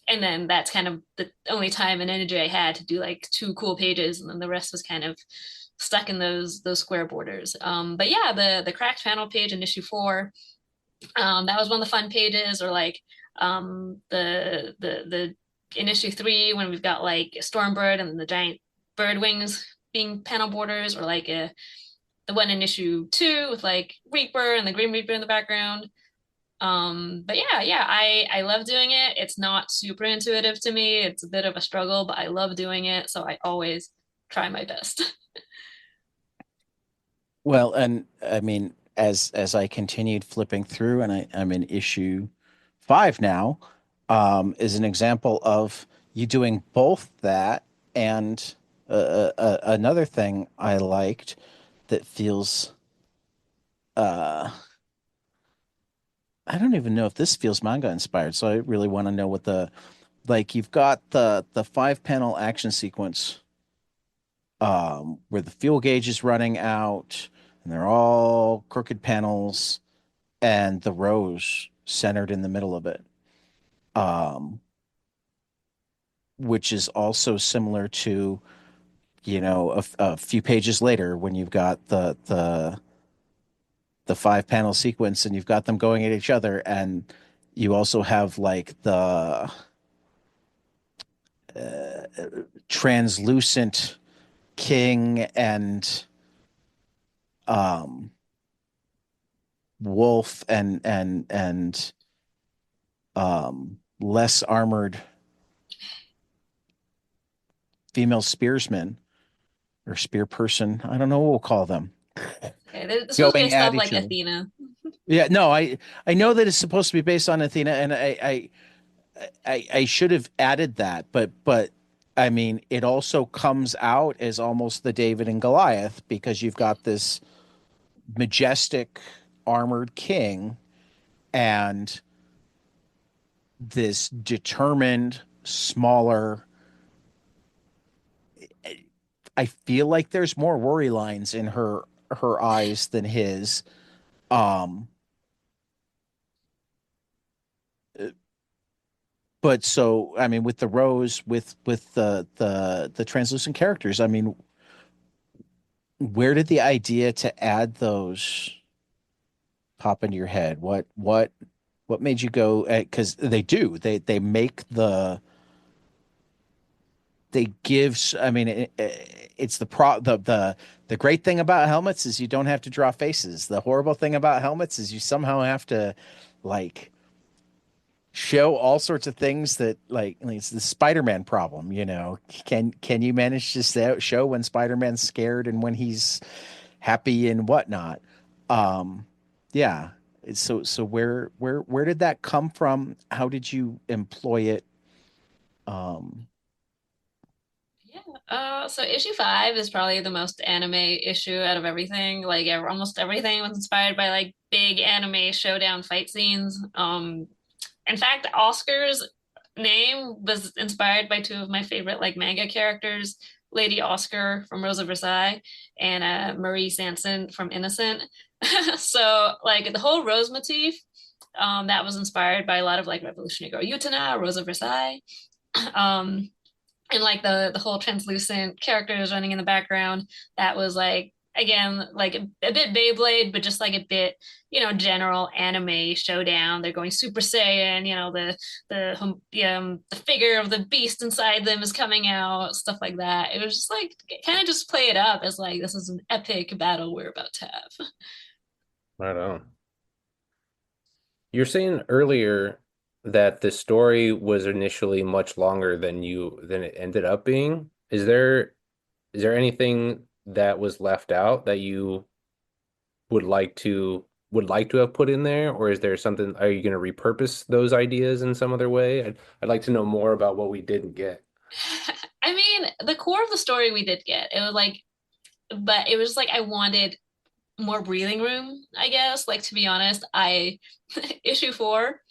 And then that's kind of the only time and energy I had to do like 2 cool pages, and then the rest was kind of stuck in those square borders. But yeah, the cracked panel page in issue 4, that was one of the fun pages, or like the in issue 3 when we've got like Stormbird and the giant bird wings being panel borders, or like the one in issue 2 with like Reaper and the Green Reaper in the background. But yeah, I love doing it. It's not super intuitive to me. It's a bit of a struggle, but I love doing it, so I always try my best. Well, and I mean, as I continued flipping through, and I'm in issue 5 now, is an example of you doing both that and another thing I liked that feels uh I don't even know if this feels manga inspired, so I really want to know what the like you've got the 5 panel action sequence where the fuel gauge is running out and they're all crooked panels and the rose centered in the middle of it. Um, which is also similar to, a few pages later when you've got the 5 panel sequence and you've got them going at each other and you also have like the translucent king and um wolf and less armored female spearsmen or spear person. I don't know what we'll call them. Okay, this is supposed to be Going based at off each like other. Athena. Yeah, no, I know that it's supposed to be based on Athena, and I should have added that, but I mean, it also comes out as almost the David and Goliath because you've got this majestic armored king and this determined smaller. I feel like there's more worry lines in her eyes than his. Um, but so I mean, with the rose, with the translucent characters, I mean, where did the idea to add those pop into your head? What made you go? Because they do. They make they give. I mean, it's the great thing about helmets is you don't have to draw faces. The horrible thing about helmets is you somehow have to like show all sorts of things that like it's the Spider-Man problem, you know. Can you manage to show when Spider-Man's scared and when he's happy and whatnot? Um, yeah. So where did that come from? How did you employ it? Um, Yeah. So issue 5 is probably the most anime issue out of everything. Like almost everything was inspired by like big anime showdown fight scenes. In fact, Oscar's name was inspired by two of my favorite like manga characters, Lady Oscar from Rose of Versailles and Marie Sanson from Innocent. So like the whole rose motif, that was inspired by a lot of like Revolutionary Girl Utena, Rose of Versailles. Um, and like the whole translucent characters running in the background, that was like again like a bit Beyblade, but just like a bit, general anime showdown. They're going Super Saiyan, the figure of the beast inside them is coming out, stuff like that. It was just like kind of just play it up as like this is an epic battle we're about to have. Right on. You're saying earlier that the story was initially much longer than it ended up being. Is there anything that was left out that you would like to have put in there, or is there something, are you going to repurpose those ideas in some other way? I'd like to know more about what we didn't get. I mean, the core of the story we did get. It was like, but it was like I wanted more breathing room, I guess. Like to be honest, I issue 4,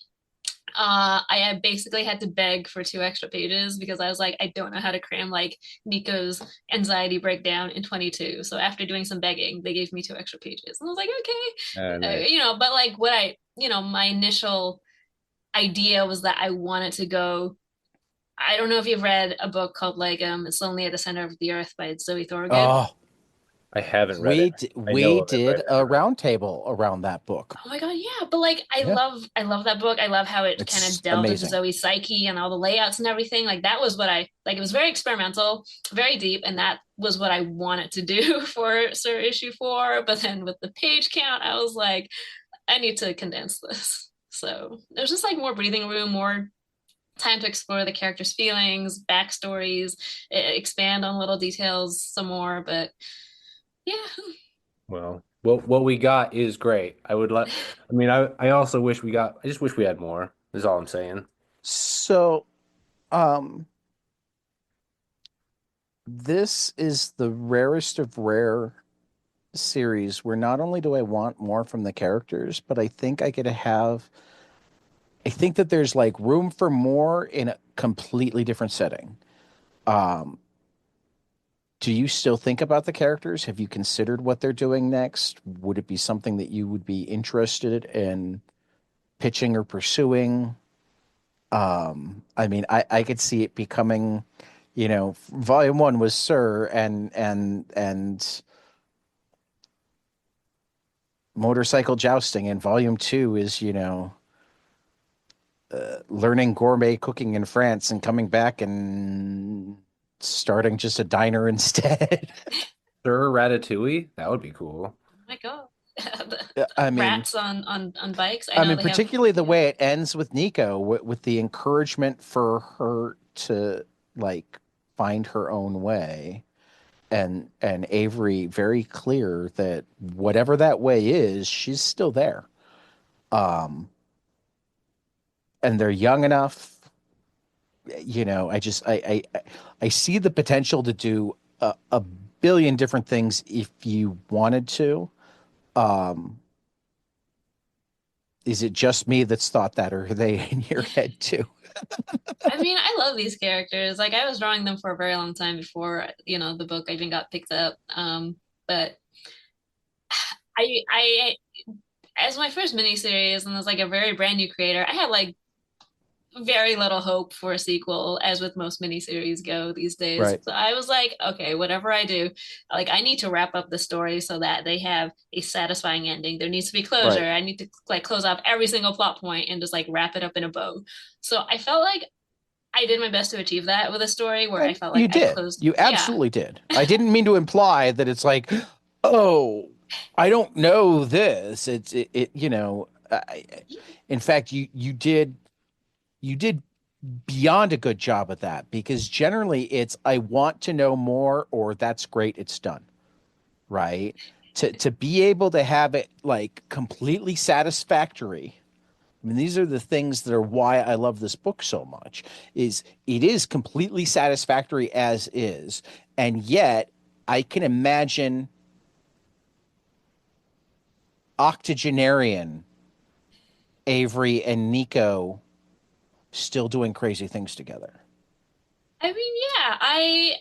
I had basically had to beg for 2 extra pages because I was like, I don't know how to cram like Nico's anxiety breakdown in 22. So after doing some begging, they gave me 2 extra pages, and I was like, okay, Nice. but like what my initial idea was that I wanted to go. I don't know if you've read a book called like It's Lonely at the Center of the Earth by Zoe Thorogood. oh, I haven't read it. I know we of it, but did I've a never read it. roundtable around that book. Oh my God, yeah. But like Yeah, I love that book. I love how it kind of it's delved into amazing. Zoe's psyche and all the layouts and everything. Like that was what I like. It was very experimental, very deep, and that was what I wanted to do for Sir Issue 4. But then with the page count, I was like, I need to condense this. So there's just like more breathing room, more time to explore the characters' feelings, backstories, expand on little details some more. But yeah, Well, what we got is great. I mean, I also wish I just wish we had more, is all I'm saying. So, um, this is the rarest of rare series where not only do I want more from the characters, but I think I get to have, I think that there's like room for more in a completely different setting. Um, do you still think about the characters? Have you considered what they're doing next? Would it be something that you would be interested in pitching or pursuing? I mean, I could see it becoming, volume one was Sir and motorcycle jousting, and volume two is, learning gourmet cooking in France and coming back and starting just a diner instead. Sir Ratatouille, that would be cool. my God. The I mean, rats on bikes. I know they have, particularly the yeah. way it ends with Nico, with the encouragement for her to like find her own way, and Avery very clear that whatever that way is, she's still there. Um, and they're young enough, I see the potential to do a billion different things if you wanted to. Um, is it just me that's thought that, or are they in your head too? I mean, I love these characters. Like I was drawing them for a very long time before, the book even got picked up. But I as my first miniseries and as like a very brand new creator, I had like very little hope for a sequel, as with most miniseries go these days. Right, So I was like, okay, whatever I do, like I need to wrap up the story so that they have a satisfying ending. There needs to be closure. right. I need to like close off every single plot point and just like wrap it up in a bow. So I felt like I did my best to achieve that with a story where I And felt you like I did. closed. You Yeah, absolutely did. I didn't mean to imply that it's like, oh, I don't know this. In fact, you did beyond a good job at that, because generally it's I want to know more, or that's great, it's done, right? To be able to have it like completely satisfactory. I mean, these are the things that are why I love this book so much. Is it is completely satisfactory as is, and yet I can imagine octogenarian Avery and Nico still doing crazy things together. I mean, yeah,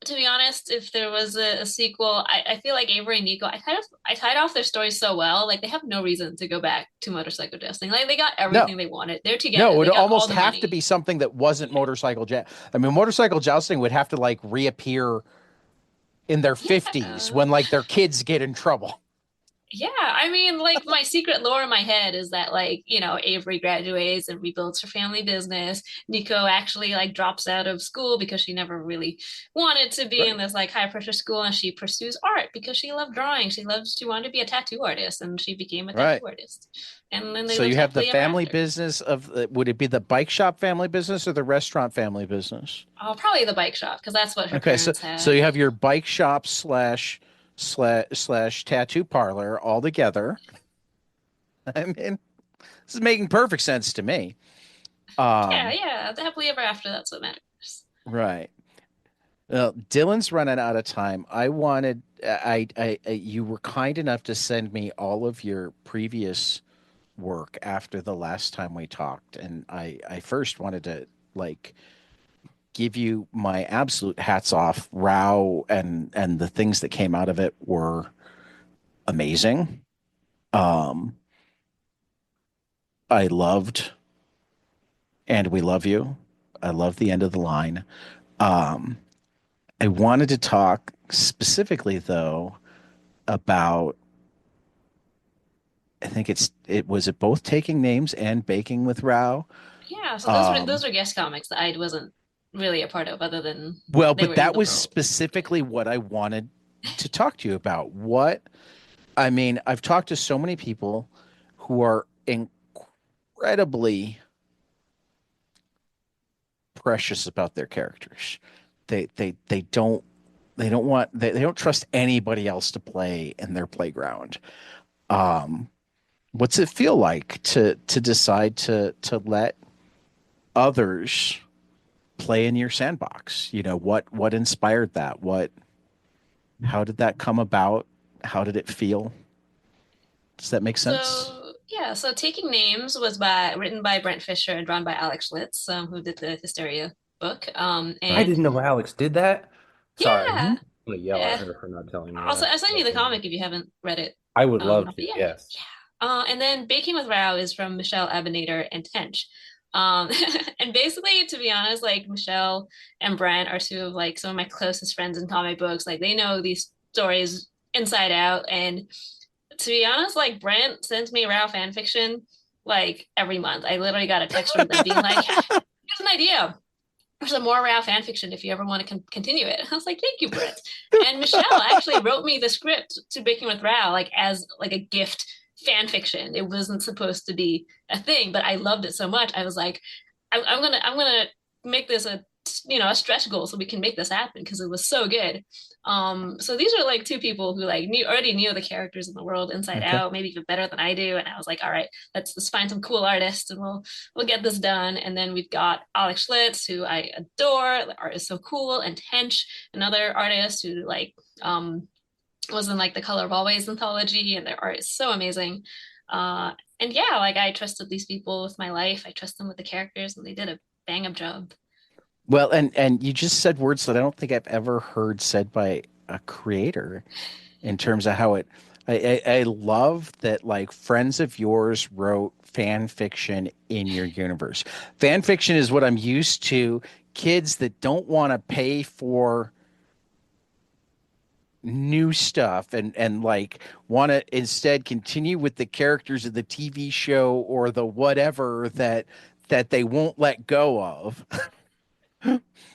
to be honest, if there was a sequel, I feel like Avery and Nico, I tied off their stories so well. Like they have no reason to go back to motorcycle jousting. Like they got No, everything they wanted. They're no, together. it would They got all almost the have to money. be something that wasn't Yeah. motorcycle joust. I mean, motorcycle jousting would have to like reappear in their 50s Yeah. when like their kids get in trouble. Yeah, I mean, like my secret lore in my head is that like, Avery graduates and rebuilds her family business. Nico actually like drops out of school because she never really wanted to be in Right. this like high pressure school and she pursues art because she loved drawing. She wanted to be a tattoo artist and she became a tattoo Right. artist. And then they So lived you have the happily ever family after. business of would it be the bike shop family business or the restaurant family business? Oh, probably the bike shop because that's what her Okay, so parents so had. you have your bike shop slash tattoo parlor all together. I mean, this is making perfect sense to me. Yeah, Um, yeah, the happily ever after, that's what matters. right. Well, Dylan's running out of time. You were kind enough to send me all of your previous work after the last time we talked, and I first wanted to like give you my absolute hats off. Row and the things that came out of it were amazing. Um, I loved and we love you. I love the end of the line. Um, I wanted to talk specifically though about I think it was it both taking names and baking with Rao. Yeah, so those Um, were guest comics that I wasn't really a part of other than well, they but were in that the was world. specifically what I wanted to talk to you about. What I mean, I've talked to so many people who are incredibly precious about their characters. They don't trust anybody else to play in their playground. Um, what's it feel like to decide to let others play in your sandbox? What inspired that? How did that come about? How did it feel? Does that make sense? So yeah, so Taking Names was by written by Brent Fisher and drawn by Alex Litz, who did the Hysteria book. I And didn't know Alex did that. Sorry, I'm Hmm. yeah, gonna yell at yeah. her for not telling me Also, that. I'll send you the comic if you haven't read it. I would love But to. yeah, Yes. yeah. And then Baking with Rao is from Michelle Abinader and Tench. And basically, to be honest, like Michelle and Brent are two of like some of my closest friends in comic books. Like they know these stories inside out. And to be honest, like Brent sends me Rao fan fiction like every month. I literally got a text from them being like, "Here's an idea. there's a more Rao fan fiction if you ever want to continue it. I was like, thank you, Britt. And Michelle actually wrote me the script to Baking with Rao like as like a gift fan fiction. It wasn't supposed to be a thing, but I loved it so much. I was like, I'm gonna make this a a stretch goal so we can make this happen because it was so good. So these are like two people who like already knew the characters in the world inside Okay. out, maybe even better than I do. And I was like, all right, let's find some cool artists and we'll get this done. And then we've got Alex Schlitz, who I adore. The art is so cool, and Hench, another artist who like was in like the Color of Always anthology, and their art is so amazing. And yeah, like I trusted these people with my life. I trust them with the characters, and they did a bang up job. Well, and you just said words that I don't think I've ever heard said by a creator in terms of how it. I love that like friends of yours wrote fan fiction in your universe. Fan fiction is what I'm used to. Kids that don't want to pay for new stuff and like want to instead continue with the characters of the TV show or the whatever that they won't let go of.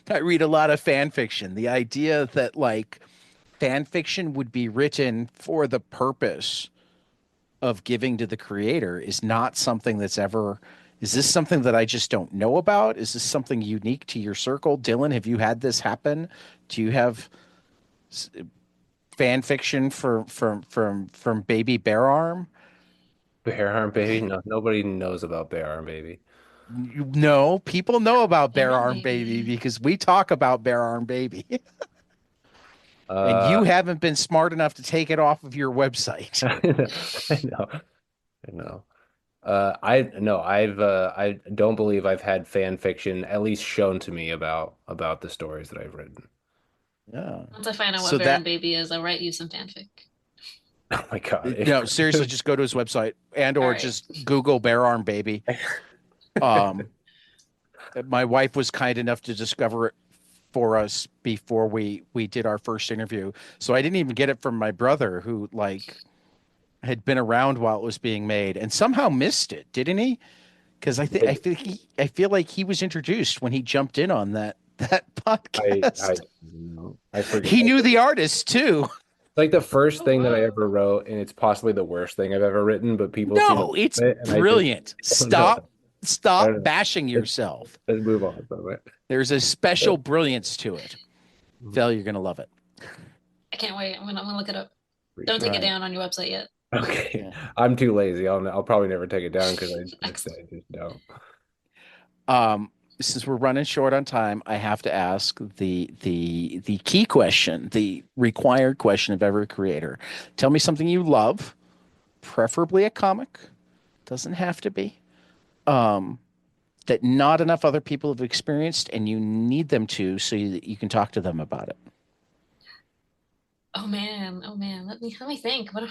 I read a lot of fan fiction. The idea that like fan fiction would be written for the purpose of giving to the creator is not something that's ever. Is this something that I just don't know about? Is this something unique to your circle? Dillon, have you had this happen? Do you have fan fiction from Baby Bear Arm? Bear Arm Baby? No, nobody knows about Bear Arm Baby. No, people know about Bear Aaron, Arm Baby baby. because we talk about Bear Arm Baby. And Uh, you haven't been smart enough to take it off of your website. I know, I know. I no, I don't believe I've had fan fiction at least shown to me about the stories that I've written. Yeah. Once I find out what So Baron that Baby is, I'll write you some fanfic. Oh my God. no, seriously, just go to his website and All or right. just Google Bear Arm Baby. Um, my wife was kind enough to discover it for us before we did our first interview. So I didn't even get it from my brother who like had been around while it was being made and somehow missed it, didn't he? Because I feel like he was introduced when he jumped in on that I podcast. don't know. I forget. He knew the artist too. It's like the first Oh thing that I wow. ever wrote, and it's possibly the worst thing I've ever written, but people seem to No, it's love it, and I just brilliant. don't know. I Stop don't know. bashing Let's, yourself. let's move on from it. There's a special brilliance to it. Mhm. Phil, you're gonna love it. I can't wait. I'm gonna look it up. Don't Appreciate All take it right. down on your website yet. it. Okay. Yeah. I'm too lazy. I'll probably never take it down because I Excellent. just don't. Um, since we're running short on time, I have to ask the key question, the required question of every creator. Tell me something you love, preferably a comic. Doesn't have to be. Um, that not enough other people have experienced, and you need them to, so you can talk to them about it. Oh man. Oh man. Let me think. What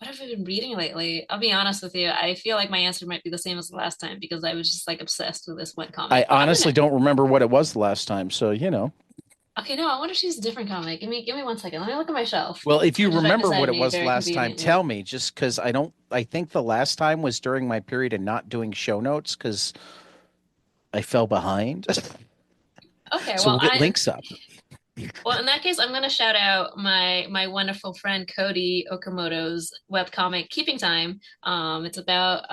have I been reading lately? I'll be honest with you. I feel like my answer might be the same as the last time because I was just like obsessed with this one I comic. But I'm honestly gonna. don't remember what it was the last time, so you know. Okay, no, I want to choose a different comic. Give me 1 second. Let me look at my shelf. Well, if you Which is right remember what beside it me was very last time, conveniently. tell me, just because I don't, I think the last time was during my period of not doing show notes because I fell behind. Okay, So well we'll get I links up. well in that case I'm gonna shout out my wonderful friend Cody Okamoto's webcomic Keeping Time. It's about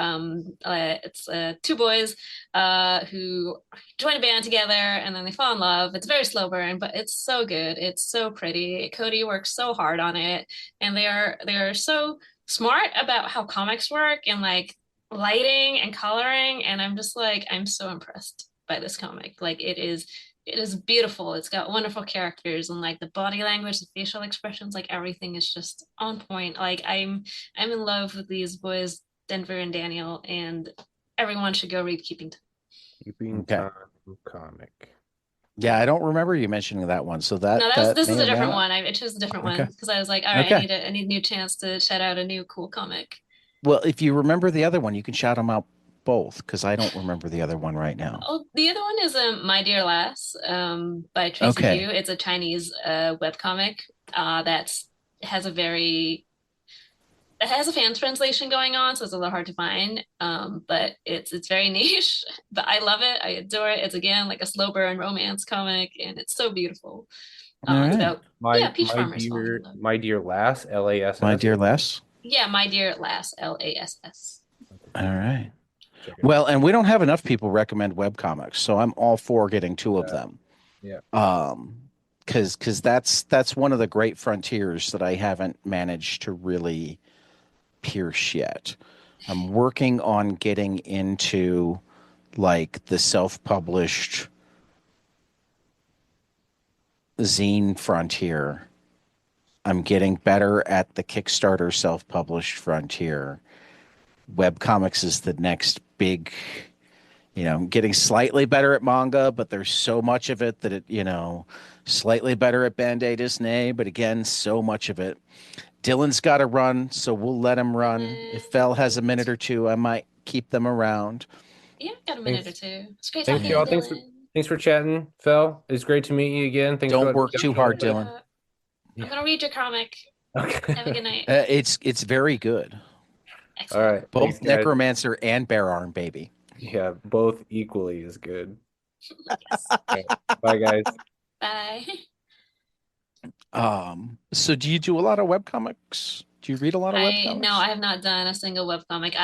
it's two boys who join a band together and then they fall in love. It's very slow burn, but it's so good. It's so pretty. Cody works so hard on it, and they are so smart about how comics work and like lighting and coloring, and I'm just like I'm so impressed by this comic. Like it is beautiful. It's got wonderful characters and like the body language, the facial expressions, like everything is just on point. Like I'm in love with these boys, Denver and Daniel, and everyone should go read Keeping Time. Keeping Okay. time comic. Yeah, I don't remember you mentioning that one. So No, that was that this may is a or may different not. one. I chose a different one Okay. because I was like, all right, Okay. I need a new chance to shout out a new cool comic. Well, if you remember the other one, you can shout them out both because I don't remember the other one right now. Oh, the other one is My Dear Lass by Tracy Okay. Hugh. It's a Chinese webcomic that's has a very it has a fan translation going on, so it's a little hard to find. But it's very niche. But I love it. I adore it. It's again like a slow burn romance comic, and it's so beautiful. All It's right. about peach farmers falling in love. My dear lass, My LASS. dear Les. Yeah, my dear lass, Lass. All right. Check it out. Well, and we don't have enough people recommend webcomics, so I'm all for getting two of Uh, them. yeah. Um, because that's one of the great frontiers that I haven't managed to really pierce yet. I'm working on getting into like the self-published zine frontier. I'm getting better at the Kickstarter self-published frontier. Webcomics is the next big, getting slightly better at manga, but there's so much of it that slightly better at Bandai Disney, but again, so much of it. Dylan's got to run, so we'll let him run. If Fell has a minute or two, I might keep them around. Yeah, got a minute or Thanks. two. It's great Thanks, talking to you, y'all. Dylan. Thanks for chatting, Phil. It's great to meet you again. Thanks for Don't letting me work too gush on hard, it, but Dylan. Yeah, I'm yeah. gonna read your comic. Have a Okay. good night. It's very good. All Excellent. right. Thanks, Both guys. Necromancer and Bear Arm Baby. Yeah, both equally as good. Yes. All right. Bye, guys. Bye. So do you do a lot of webcomics? Do you read a lot of No, I webcomics? have not done a single webcomic.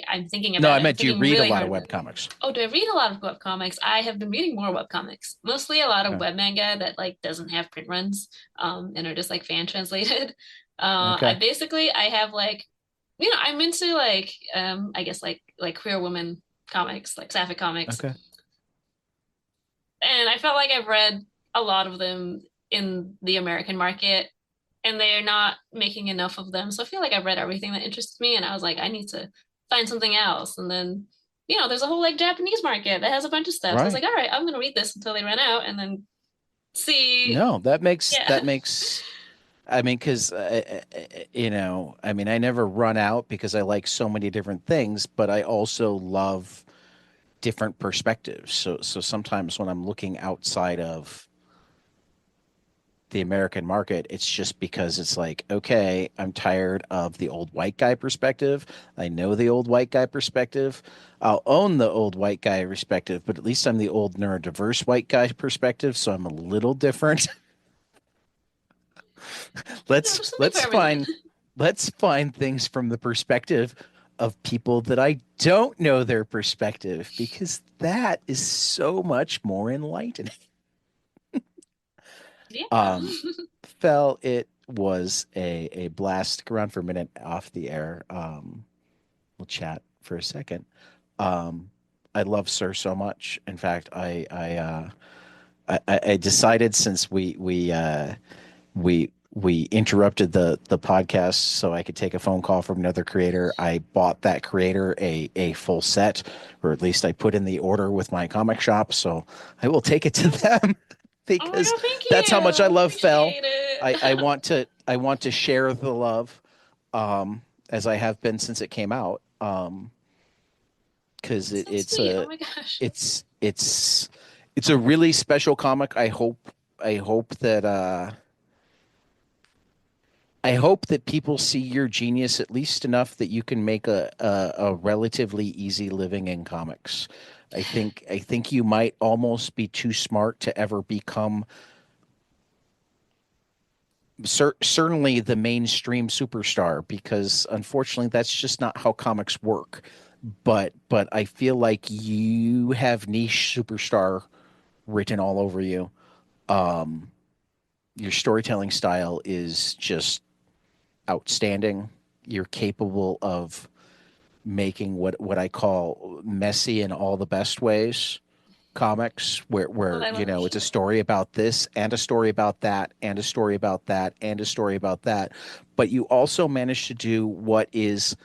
I'm thinking No, about I it. I'm meant do you thinking read a really lot of hard about it. webcomics? Oh, do I read a lot of webcomics? I have been reading more webcomics. Mostly a lot of Okay. web manga that like doesn't have print runs, and are just like fan translated. Okay. I have like, I'm into like I guess like queer women comics, like sapphic comics. Okay. And I felt like I've read a lot of them in the American market, and they're not making enough of them. So I feel like I've read everything that interests me, and I was like, I need to find something else. And then, there's a whole like Japanese market that has a bunch of stuff. So I was Right. like, all right, I'm gonna read this until they run out, and then see. No, Yeah, that makes I mean, because I mean, I never run out because I like so many different things, but I also love different perspectives. So sometimes when I'm looking outside of the American market, it's just because it's like, okay, I'm tired of the old white guy perspective. I know the old white guy perspective. I'll own the old white guy perspective, but at least I'm the old neurodiverse white guy perspective, so I'm a little different. let's there's something for let's everyone. find let's find things from the perspective of people that I don't know their perspective because that is so much more enlightening. Yeah. Um, Fell, it was a blast. Stick around for a minute off the air. We'll chat for a second. Um, I love Sir so much. In fact, I decided since we interrupted the podcast so I could take a phone call from another creator. I bought that creator a full set, or at least I put in the order with my comic shop. So I will take it to them Oh my because God, thank that's how much I you. love Fell. Appreciate I it. want to share the love, as I have been since it came out. Because So it's sweet. Oh a my gosh. it's it's it's a really special comic. I hope that I hope that people see your genius at least enough that you can make a relatively easy living in comics. I think you might almost be too smart to ever become certainly the mainstream superstar because unfortunately that's just not how comics work. But I feel like you have niche superstar written all over you. Um, your storytelling style is just outstanding. You're capable of making what I call messy in all the best ways comics Well, where I love it's a story about this and a story about that and a story about that and a story about that, but you also manage to do what is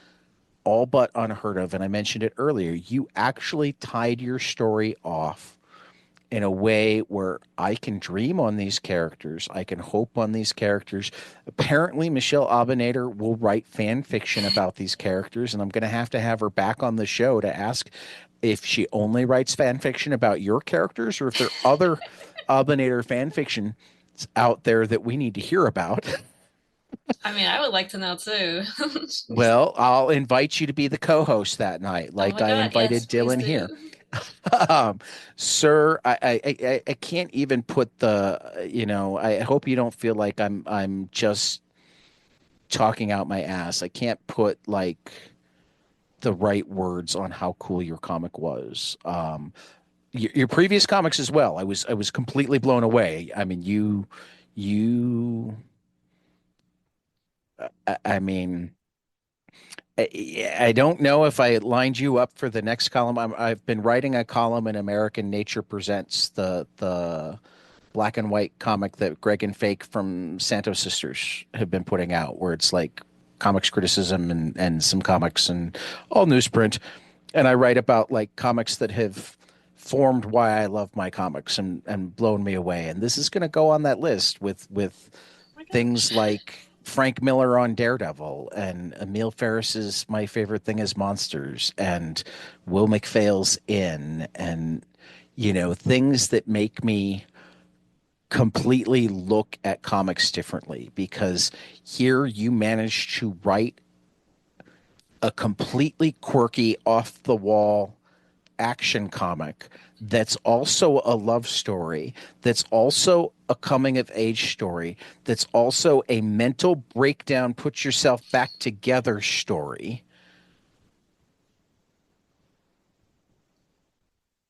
all but unheard of, and I mentioned it earlier. You actually tied your story off in a way where I can dream on these characters, I can hope on these characters. Apparently, Michelle Abinader will write fan fiction about these characters, and I'm going to have her back on the show to ask if she only writes fan fiction about your characters or if there are other Abinader fan fiction out there that we need to hear about. I mean, I would like to know too. Well, I'll invite you to be the co-host that night, Oh like my I God, yes, invited please Dylan do. here. Sir, I can't even put I hope you don't feel like I'm just talking out my ass. I can't put like the right words on how cool your comic was. Your previous comics as well. I was completely blown away. I mean, you I mean, I don't know if I lined you up for the next column. I've been writing a column in American Nature Presents, the black and white comic that Greg and Fake from Santos Sisters have been putting out, where it's like comics criticism and some comics and all newsprint. And I write about like comics that have formed why I love my comics and blown me away. And this is going to go on that list with Oh my things gosh. like Frank Miller on Daredevil and Emil Ferris's My Favorite Thing is Monsters and Will McPhail's In and things that make me completely look at comics differently because here you managed to write a completely quirky off the wall action comic that's also a love story, that's also a coming of age story, that's also a mental breakdown, put yourself back together story.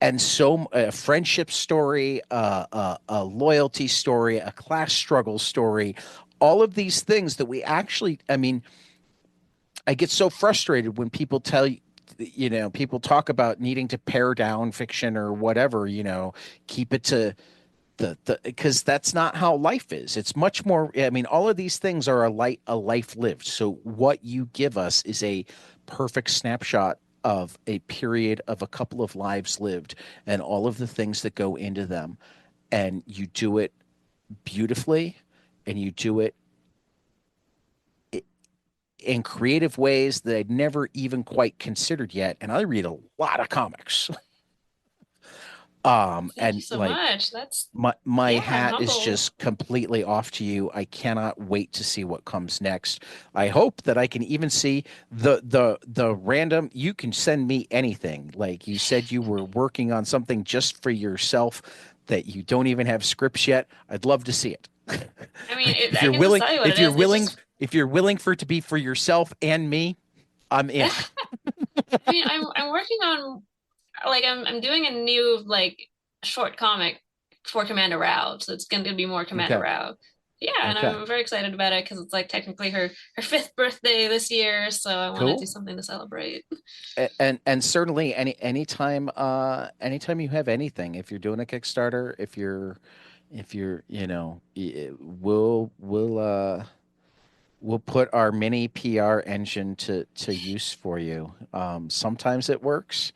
And so a friendship story, a loyalty story, a class struggle story, all of these things that we actually, I mean, I get so frustrated when people tell you, people talk about needing to pare down fiction or whatever, keep it to the because that's not how life is. It's much more. I mean, all of these things are a life lived. So what you give us is a perfect snapshot of a period of a couple of lives lived and all of the things that go into them, and you do it beautifully, and you do it in creative ways that I'd never even quite considered yet. And I read a lot of comics. Thank you And so like much. That's my yeah, I'm hat is humbled. just completely off to you. I cannot wait to see what comes next. I hope that I can even see the random. You can send me anything. Like you said, you were working on something just for yourself that you don't even have scripts yet. I'd love to see it. I mean, If I you're can just willing, tell you what it if you're is. It's willing, just if you're willing for it to be for yourself and me, I'm in. I mean, I'm working on like I'm doing a new like short comic for Commander Rao, so it's going to be more Commander Okay. Rao. Yeah, and Okay. I'm very excited about it because it's like technically her fifth birthday this year, so I want to do Cool. something to celebrate. And certainly anytime you have anything, if you're doing a Kickstarter, if you're we'll put our mini PR engine to use for you. Sometimes it works.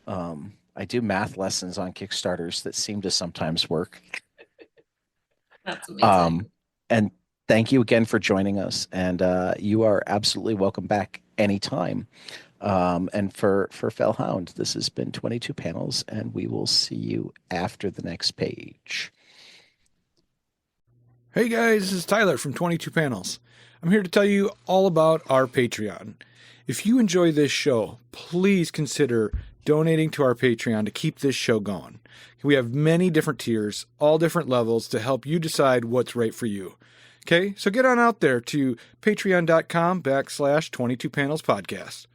I do math lessons on Kickstarters that seem to sometimes work. That's Um, amazing. and thank you again for joining us. And you are absolutely welcome back anytime. And for Fell Hound, this has been 22 panels, and we will see you after the next page. Hey guys, this is Tyler from 22 Panels. I'm here to tell you all about our Patreon. If you enjoy this show, please consider donating to our Patreon to keep this show going. We have many different tiers, all different levels to help you decide what's right for you. Okay, so get on out there to patreon.com/22 Panels Podcast.